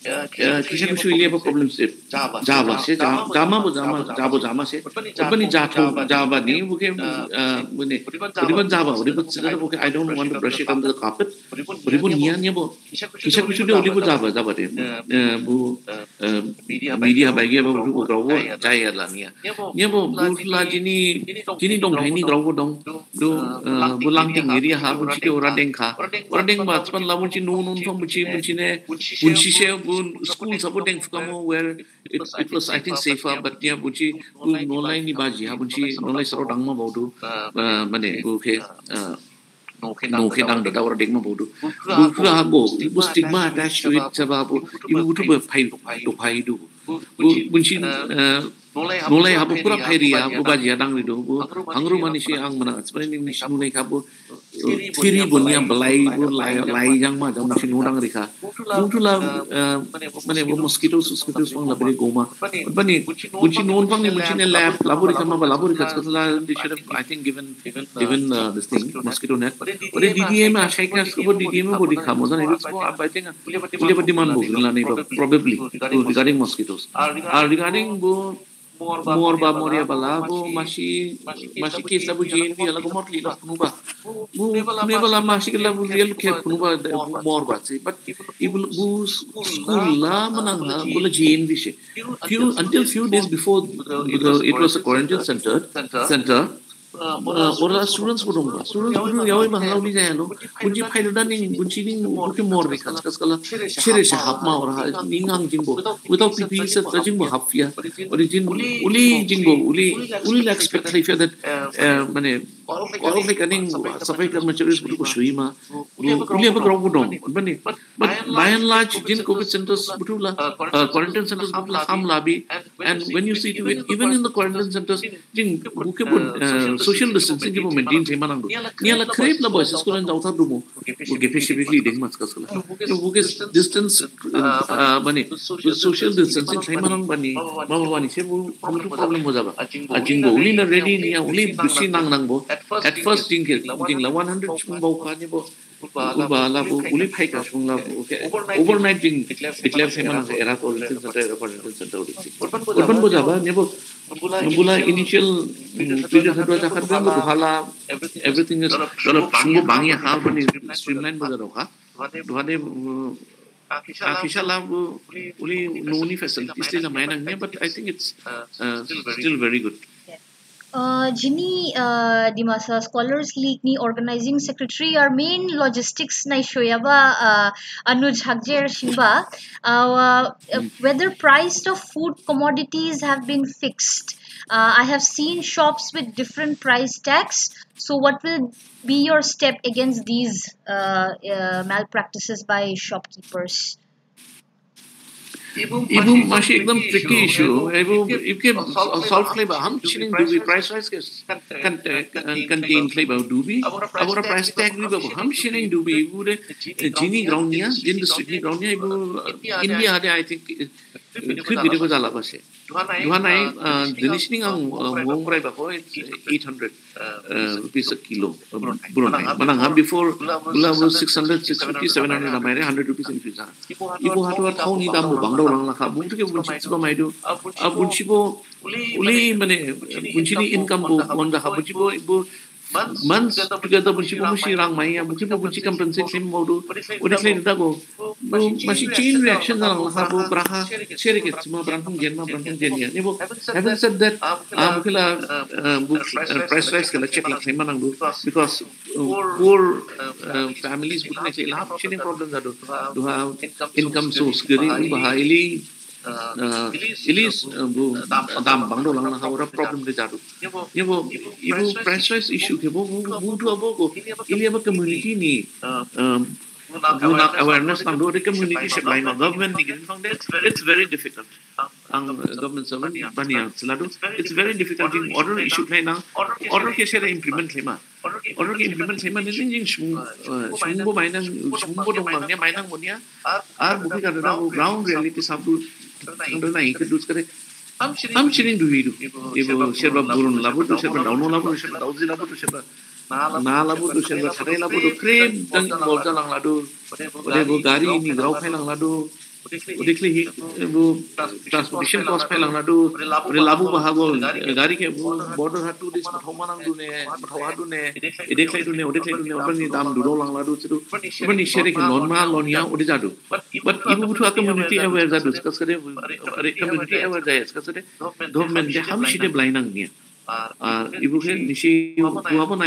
kisah kusui lihat apa problem sih Java sih Java sih apa ni Java ni bukan bukan Java bukan sekarang bukan I don't want to brush it under the carpet bukan niatnya bu kisah kusui dia bukan Java deh bu media bagi apa bu kau caya lah niat bu lah jini dong ini kau dong bu langting area ha bu cik orang deng mat pan lah bu cik nun fam bu cik ne school supporting kamo where it was I think safer but yeah buci nolai ni baji ha buci nolai sero dang ma bodu mane bu ke no ke dang da or ding ma bodu bu ha bo bu stigma attached to it sababu ibu butu be pai du bunci nolai ha bu pura phairia bu baji dang ni do bu hangru manisi ang mana sebenarnya ni nolai ka bu kiri bunya belai bu lai yang ma jam si nudang rika mungtulah mana bu mosquitoes pang labari goma bani bunci non pang ni bunci ne lab labori kama labori katla they should have I think given this thing mosquito net ore DDM ashai ka ko DDM bodi khamo jana it's I think ule demand bo la nei probably regarding mosquitoes regarding bu moria bala bu masih case labu JNV lagu morli lah kunuba bu bala masih labu real care kunuba morba sih but ibu bu school lah manang bola JNV sih until few days before it was a quarantine center orang students bodoh yawai mahal ni saya lo bunci payah ni bunci ni bukan mor ni kan sekali ciri sahab mah orang ningang jingbo without PPE set jingbo hap ya origin uli jingbo uli expect life that mana orang ni kaning sampai ke materials butuh kusui mah uli apa kerong bodoh bani but by and large jin COVID centers betul lah quarantine centers betul lah ham labi and when you see to it even in the quarantine centers jing bukan pun social distancing kita maintain sih mana tu. Ni ala krep lah boys. Sekolah jauh tak dulu. Bukan physically deng mas sekolah. Bukan distance bani social distancing sih mana bani. Bawa bani sih bu problem ho jaba. Ajing bo uli na ready ni uli bisi nang bo. At first jing la 100 chung bau ka ni bo. Bala bu uli phai ka chung la overnight jing declare sih mana era quarantine center urban bo jaba ni bo. Mula initial period hadwa jakat kan hala everything is kalau sungguh bangi hal bani streamline bazar ha duhade kisah lah uli noni facilities still main angnya but I think it's still very good. Jini Dimasa Scholars League ni organizing secretary our main logistics nai shoyaba Anuj Hagjer Shimba whether price of food commodities have been fixed. I have seen shops with different price tags. So what will be your step against these malpractices by shopkeepers? Ibu masih ekdam tricky issue. Ibu solve kleba ham chilling dubi price rise kan contain kleba dubi. Abora price tag ni babu ham chilling dubi ibu de jini ground niya jin district ni ground niya ibu India ada I think krip video ko jala base. Duhanai jenis ni ang mong price bako 800 rupees a kilo. Brunei. Manang ham before bula was 600 650 700 amai 100 rupees increase. Ibu hatu tahu ni damu bang orang lah kah, bunci ke bunci sebab maidu, bunci bo, uli mana bunci ni income bo, orang dah bunci bo ibu months together bunci bo mesti rang mai, bunci bo bunci compensate same mau do, udah selain itu go, masih chain reaction na lang ha bo braha share ke semua berangkang jen ya ni bo having said that mukila price rise kala check lang sai manang do because poor families bukne sai lah sharing problems ado do have income source gari bahili ilis bu dam bang do lang ha ora problem de jadu ni bo ibu price rise issue ke bo do abo ko ili aba community ni awareness ng the community supply ng government it's very difficult ang government servant baniya selado it's very difficult in order issue kay na order ke sila implement lima order ke implement lima nilin sumbo mainang sumbo dong mangnya mainang monya buki kada ground reality sabdu na ikadus kare हम चिरिंग दुहिदु इबो शेरबा बुरुन लाबु तो शेरबा दाउनो लाबु शेरबा दाउजि लाबु तो शेरबा ना लाबु तो शेरबा सारे लाबु तो cream दंग बोलजा लांग लादु ओदे बो गाड़ी नि ग्राउ फाइ लांग लादु ओदेखले हि बो ट्रांसपोर्टेशन कॉस्ट फाइ लांग लादु ओदे लाबु बाहागो गाड़ी के बॉर्डर हाटु दिस मथौमा नांग दुने मथौहा दुने एदेखले दुने ओदनि दाम दुरो लांग लादु चिरु ओबनि शेरे के लोनमा लोनिया ओदे जादु but ibu butuh community aware जादु discuss करे community aware जाय discuss करे government de ham shide blainang ni ibu ke nisi apa na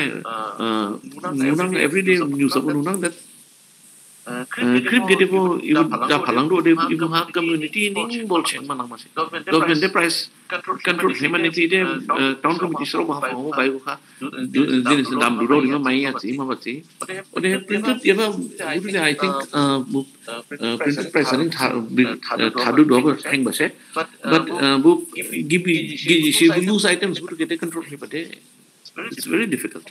nunang everyday news apa nunang that krip gede po ibu da phalang do ibu ha community ni bol chen manang masih government de price control humanity de town committee sero bah mo bai ko kha jenis dam do ri mai ya chi ma ba chi ode printed eba budu I think printed price ring thadu do ba hang ba se but bu give she lose items budu get control he but it's very difficult.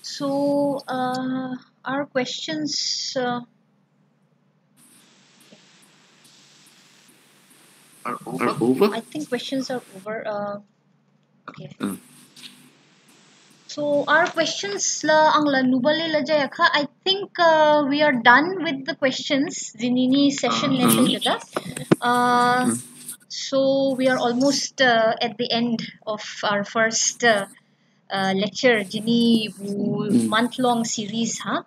So our questions are over. I think questions are over. Okay. So our questions la ang la nubale la jaya kha. I think we are done with the questions. Zinini session lesson kita. So we are almost at the end of our first lecture. Jini month-long series, huh?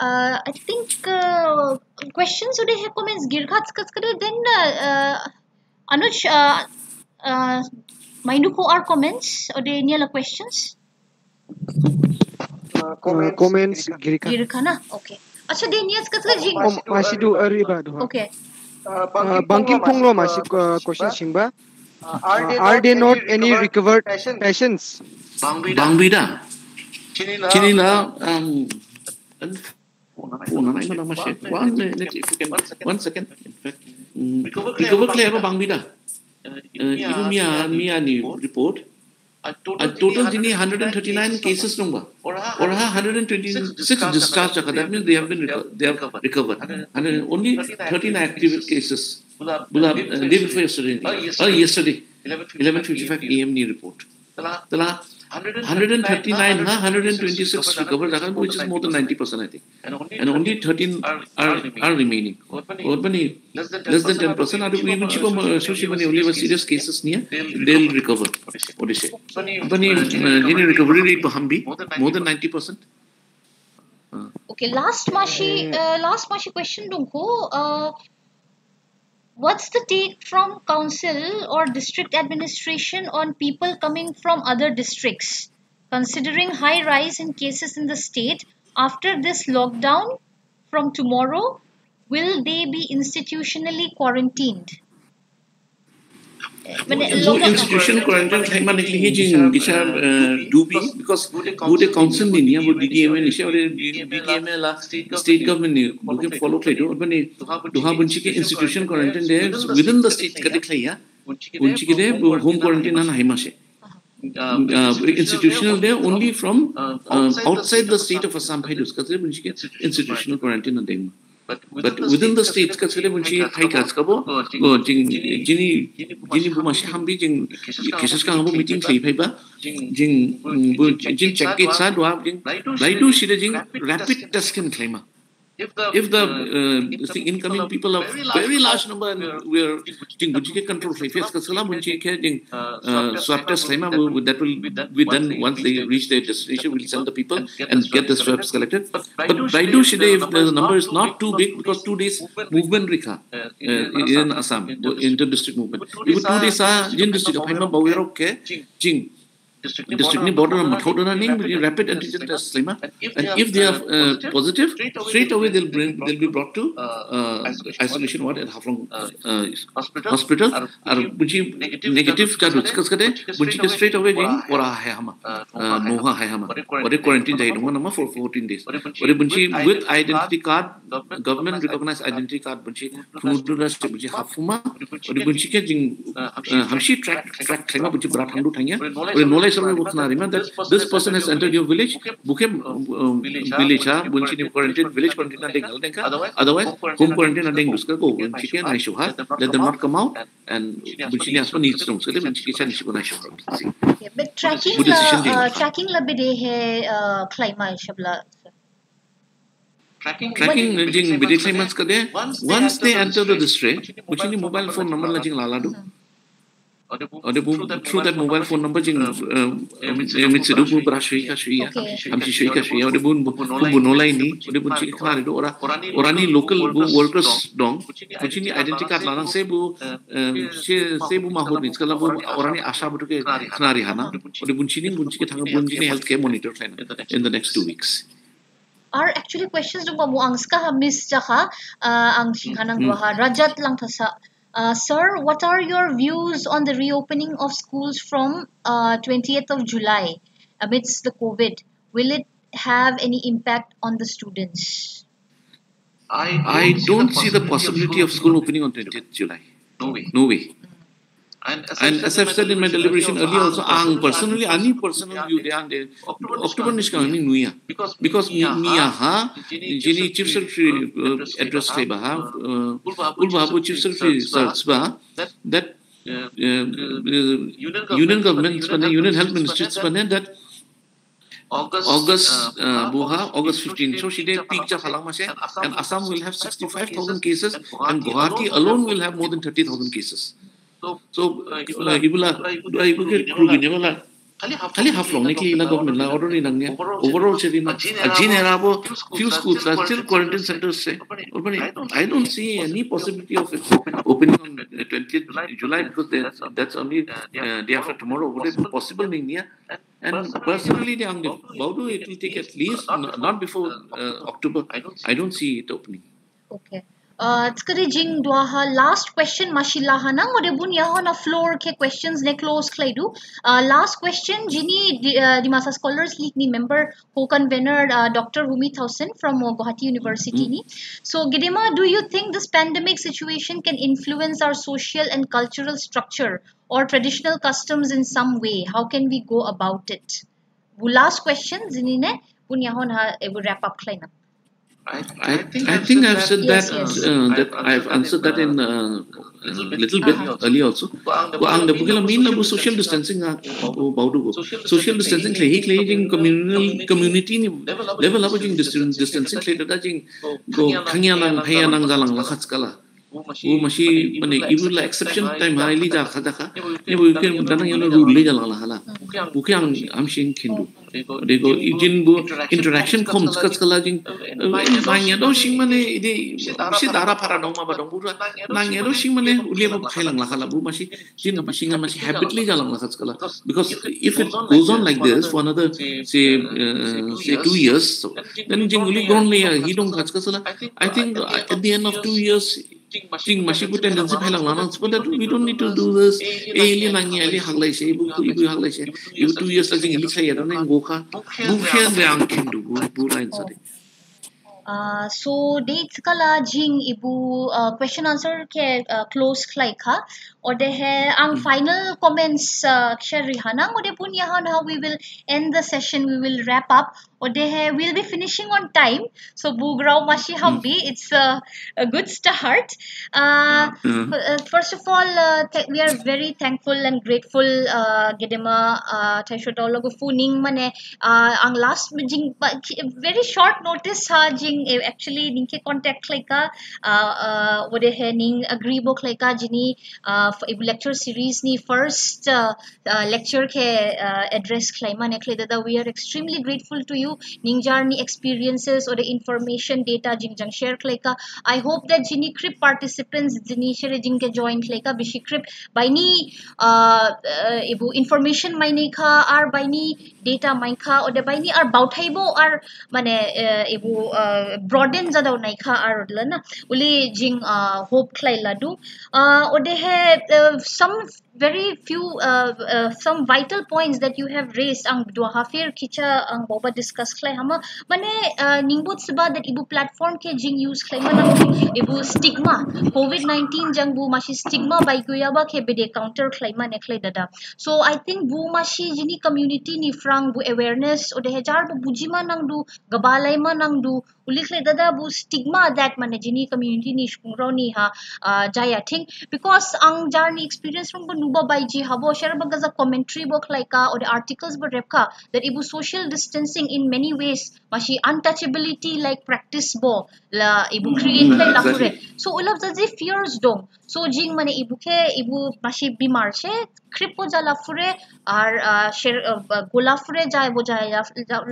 I think questions today have comments. Girkhat kare then Anuj Mainuko are comments or they niala questions? Comments Girkha na okay. Acha de niyas katla jing. Masih do ariba do. Okay. Banking ponglo masih question singba. Are there not any recovered patients? Bangbida. Chinila one second. Recover clear apa Bangbida? Ibu Mia ni report. Total jini 139 cases nungba. Or 126 discharge. That means they have recovered. And only 13 active cases. Day before yesterday. Yesterday. 11:55 a.m. ni report. 139, 126 recovered, which is more than 90%, I think. And only 13 are remaining. Less than 10%. Even especially when you have serious cases near, they'll recover. What do you say? Recovery rate more than 90%. Okay, last mashi question dunko. What's the take from council or district administration on people coming from other districts, considering high rise in cases in the state? After this lockdown from tomorrow, will they be institutionally quarantined? Institutional quarantine time man ekli jing bisa dubi because bude council ni niya bude DDM ni siya ore DDM la state government ni bude follow kay do bani duha bunchi ke institutional quarantine de within the state ka dikhaya bunchi ke de home quarantine na hai mase institutional de only from outside the state of Assam hai dus ka bunchi ke institutional quarantine na deng. But within the states, because we have high cases, jini bumashi hambi jing cases ka hambo meeting say pay ba jing check it sa doa jing laidu shida jing rapid test can claim if the incoming people are very large number and we're jing bunchi ke control face ka sala bunchi ke jing swab test lema that will be done once they reach their destination. We'll send the people and get the swabs collected. But by do shide if the number is not too big because 2 days movement rika in Assam inter district movement. If 2 days jin district aphaima bawero ke jing district ni border mathau dana ning rapid antigen test lema, and if they are positive straight away they'll be brought to isolation ward at Haflong hospital or bunchi negative ka discuss kade bunchi ke straight away jing ora hai hama noha hai hama ore quarantine jai dong nama for 14 days ore bunchi with identity card, government recognized identity card bunchi khunudura se bunchi hafuma ore bunchi ke jing hamshi track thanga bunchi bra thandu thangya ore nolai that this person has entered your village, buke village bunchi ni quarantine village quarantine denga otherwise home quarantine deng duska ko bunchi ke nai shuha let them not come out and bunchi ni asma needs to so bunchi ke chani shukuna shuha. But tracking la bide hai climate shabla tracking jing bide claimants kade once they enter the district bunchi ni mobile phone number la jing laladu through that mobile phone number jing mitsidu bu brashui ka shuya amchi shui ka shuya ode bun bunolai ni ode bun chi khari do orani local bu workers dong kuchi ni identity card lanang se bu mahur ni skala bu orani asha bu ke khnari hana ode bun chi ke thanga bun chi ni health care monitor in the next 2 weeks. Are actually questions do mo angska ha miss jaha ang singhanang duha rajat lang thasa. Sir, what are your views on the reopening of schools from 20th of July amidst the COVID? Will it have any impact on the students? I don't see the possibility of school opening on 20th July. No way. And as I've said in my deliberation earlier also, any personal view they October nishka ni nuya because niya ha jini chief secretary address le ba ulbabu chief secretary search ba that union government union health ministries that August 15. So she did peak and Assam will have 65,000 cases and Guwahati alone will have more than 30,000 cases. So ibula ibu ke krugine wala khali Haflong nikli la government la order ni nangya overall se dina ajin erabo few schools are still quarantine centers se I don't see any possibility of it opening on 20th July because that's only day after tomorrow. Would it be possible ning niya? And personally baudu it will take at least not before October. I don't see it opening. Okay. Tkari jing duaha last question mashilaha nang odebun yaho na floor ke questions ne close klaidu. Last question jini Dimasa Scholars League ni member co-convener Dr. Rumi Thausen from Guwahati University ni. So Gidema, do you think this pandemic situation can influence our social and cultural structure or traditional customs in some way? How can we go about it? Last question jini ne bun yaho na wrap up klaina. I think I've said that I've answered that in a little bit earlier also. Ang the bukila mean na social distancing social distancing clay jing community ni level up jing distancing clay da jing go khangya nang phaya nang jalang lakhats kala वो मशी मने इबु ला exception time highly जा खदा खा ने वो के दना यनो rule ले जाला हाला बुके हम शिंग खिंदु देखो इजिन बु इंटरेक्शन कम स्कस कला जिंग नांगे दो शिंग मने इदे से दारा फारा दong मा दong बुरा नांगे दो शिंग मने उले बु खाइलां ला खाला बु मशी जिन शिंगा मशी हैबिटली जाला ला खस कला because if it goes on like this for another say 2 years so then jing uli gon le he don't khas kasala I think at the end of 2 years jing mashi bu tendency phailang lana so that we don't need to do this alien nangi ali haglai se ibu haglai se ibu 2 years la jing ili khai ya na ngokha bu khian reang khindu bu line sare. So dates kala jing ibu question answer ke close khlai kha Ode he ang final comments share rihanang ode punya how we will end the session, we will wrap up. Ode he we'll be finishing on time. So bugrao mashi hambi, it's a good start. First of all, we are very thankful and grateful gedema ThaiTsho Daulagupu ning mane ang last jing very short notice ha jing actually ningke contact like ode he ning agree book like jini lecture series ni first lecture ke address claima nekle dada, we are extremely grateful to you ningjar ni experiences or the information data jingjang share kleka. I hope that jini crip participants jini share jingke join kleka bishi crip by ni ibu information maine kha ar by ni data main kha or the by ni ar bauthaibo ar mane ibu broaden jadau nai kha ar lana uli jing hope klai ladu or they have some very few some vital points that you have raised ang dua hafir kicha ang boba discuss klai hama mane ningbut siba that ibu platform ke jing use klai mana ibu stigma covid-19 jang bu mashi stigma by kuyaba ke bede counter klai mane klai dada. So I think bu mashi jini community ni frang bu awareness o de hajar bu bujima nang du gabalai ma nang du ulikle dada bu stigma that mane jini community ni shkungrau ni ha jaya thing because ang jar ni experience from nuba by ji habo share bagaza commentary book like or the articles but repka that ibu social distancing in many ways mashi untouchability like practice bo la ibu create like lafure so all of the fears dong so jing mane ibu ke ibu mashi bimar che kripo ja lafure ar share gola fure jai bo jai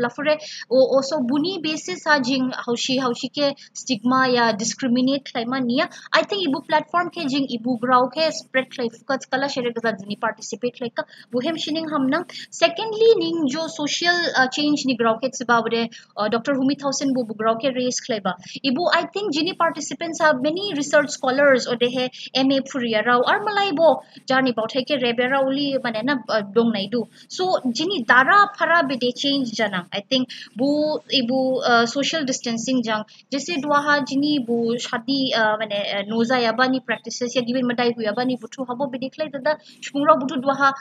lafure o also buni basis ha jing haushi ke stigma ya discriminate klaima nia. I think ibu platform ke jing ibu grau ke spread klai focus kala share gaza jini participate like buhem shining hamnang. Secondly ning jo social change ni grau ke siba bude Dr. Humi Thausen bu grau ke raise klaiba ibu I think jini participants have many research scholars or they he MA Phuria rao ar malai bo jani about ke rebera uli mane na dong nai du so jini dara phara bede change jana I think bu ibu social distancing jang jese duaha jini bu shadi mane noza yabani practices ya given madai hu yabani butu habo be declare dada shmura butu duaha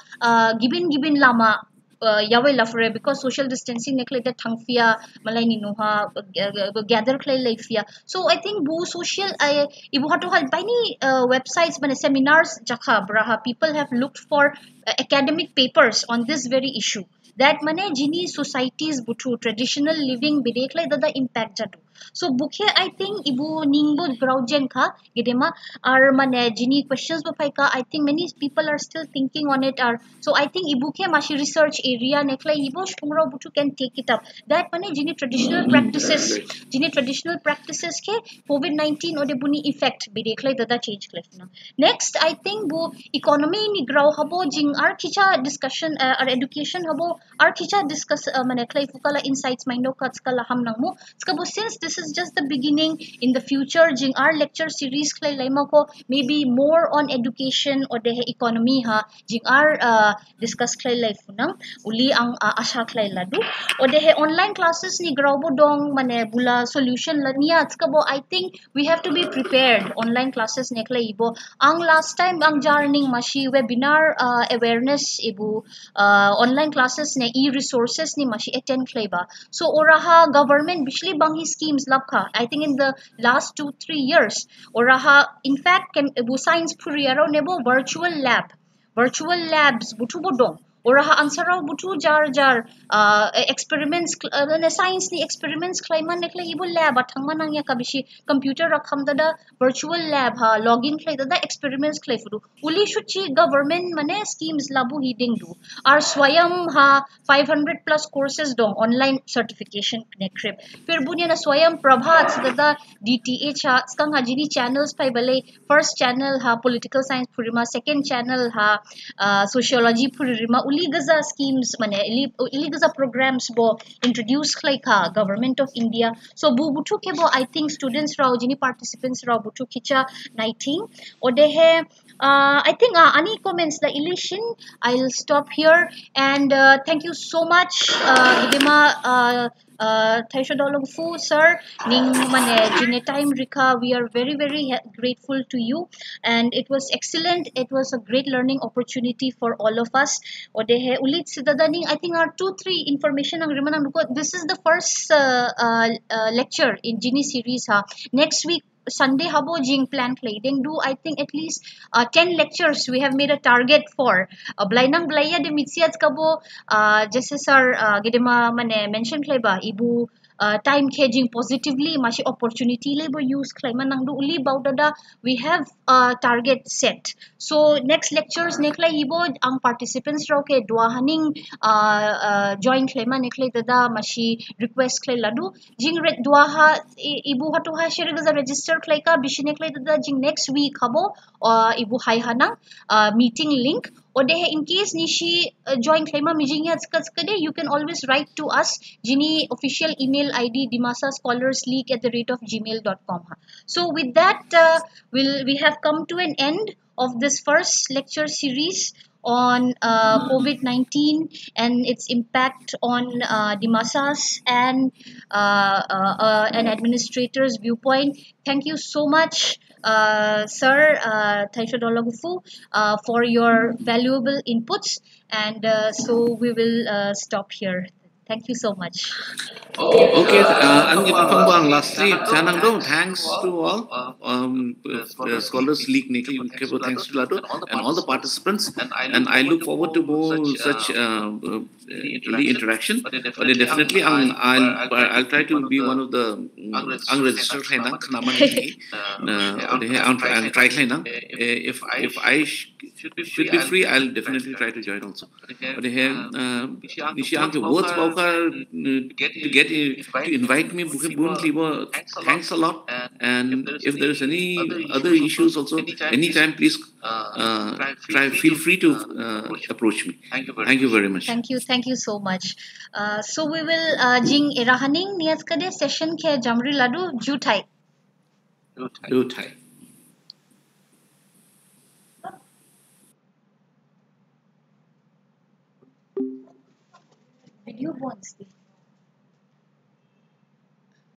given lama yawe lafre because social distancing nekle da thangfia malai ni noha gather clay lifia so I think bu social ibu hatu hal by ni websites mane seminars jakha braha people have looked for academic papers on this very issue that mane jini societies butu traditional living bidek lai da impact jatu so bukhe I think ibu ningbo graujen kha gidema ar mane jini questions bo paika I think many people are still thinking on it are so I think ibu ke mashi research area neklai ibu shungro butu can take it up that mane jini traditional practices ke covid-19 ode buni effect bidek lai da change klefna. Next I think bu economy ni grau habo jing ar kicha discussion ar education habo ar kicha discuss mane klai fukala insights mindo cuts kala hamnang mo skabo since this is just the beginning in the future jing our lecture series klai laima ko maybe more on education or the economy ha jing our discuss klai lai funang uli ang asha klai ladu or the online classes ni grabo dong mane bula solution la niya skabo I think we have to be prepared online classes ne klai ibo ang last time ang jarning mashi webinar awareness ibu online classes ne e-resources ni mashi attend klai ba so oraha government bishli bangi schemes labka I think in the last 2-3 years oraha in fact can science puriyaro nebo virtual labs butu bodong oraha ansarau butu jar experiments science ni experiments klaiman nekle ibu lab athangma nang ya kabishi computer rakham da virtual lab ha login klai da experiments klai fudu uli shuchi government mane schemes labu hiding du ar swayam ha 500 plus courses dong online certification nekrip fir bunya na swayam prabhat da DTH ha skang ha jini channels pai bale first channel ha political science purima second channel ha sociology purima uli gaza schemes mane uli gaza programs bo introduce like government of India so bu butu ke bo I think students rao jini participants rao butu kicha 19 ode he I think any comments the elation I'll stop here and thank you so much Dima ThaiTsho Daulagupu sir ning mane jine time rika, we are very grateful to you, and it was excellent. It was a great learning opportunity for all of us. Odehe ulit sidadaning, I think our 2-3 information ang rimanang nuko. This is the first lecture in Gini series ha. Next week Sunday habo jing plan clay. Then do I think at least 10 lectures we have made a target for. Blainang blaya de mitsiat kabo just as our gidema mane mention clay ba ibu time hedging positively mashi opportunity labor use clay manang do uli baudada we have a target set. So next lectures neklay ibo ang participants raw ke duahaning join clay man neklay dada mashi request clay ladu jing red duaha ibu hatu ha share gaza register clay ka bishine clay dada jing next week habo ibu hai hanang meeting link. Odehe in case nishi join claima mijingya skade, you can always write to us Gini official email ID Dimasa Scholars League @gmail.com. So with that we have come to an end of this first lecture series on COVID-19 and its impact on Dimasas and an administrator's viewpoint. Thank you so much, Sir ThaiTsho Daulagupu, for your valuable inputs. And so we will stop here. Thank you so much. Okay, lastly, thanks to all Scholars League, thanks to Lado and all the participants, and I look forward to more such interaction. But definitely, I'll try to be one of the unregistered I'll try if I should be free, I'll definitely try to join also. But to invite me, thanks a lot. And if there is any other issues also, anytime, please feel free to approach me. Thank you very much. Thank you so much. So we will jing irahaning niat kade session ke jamri ladu jutai. Jutai. Video bonds.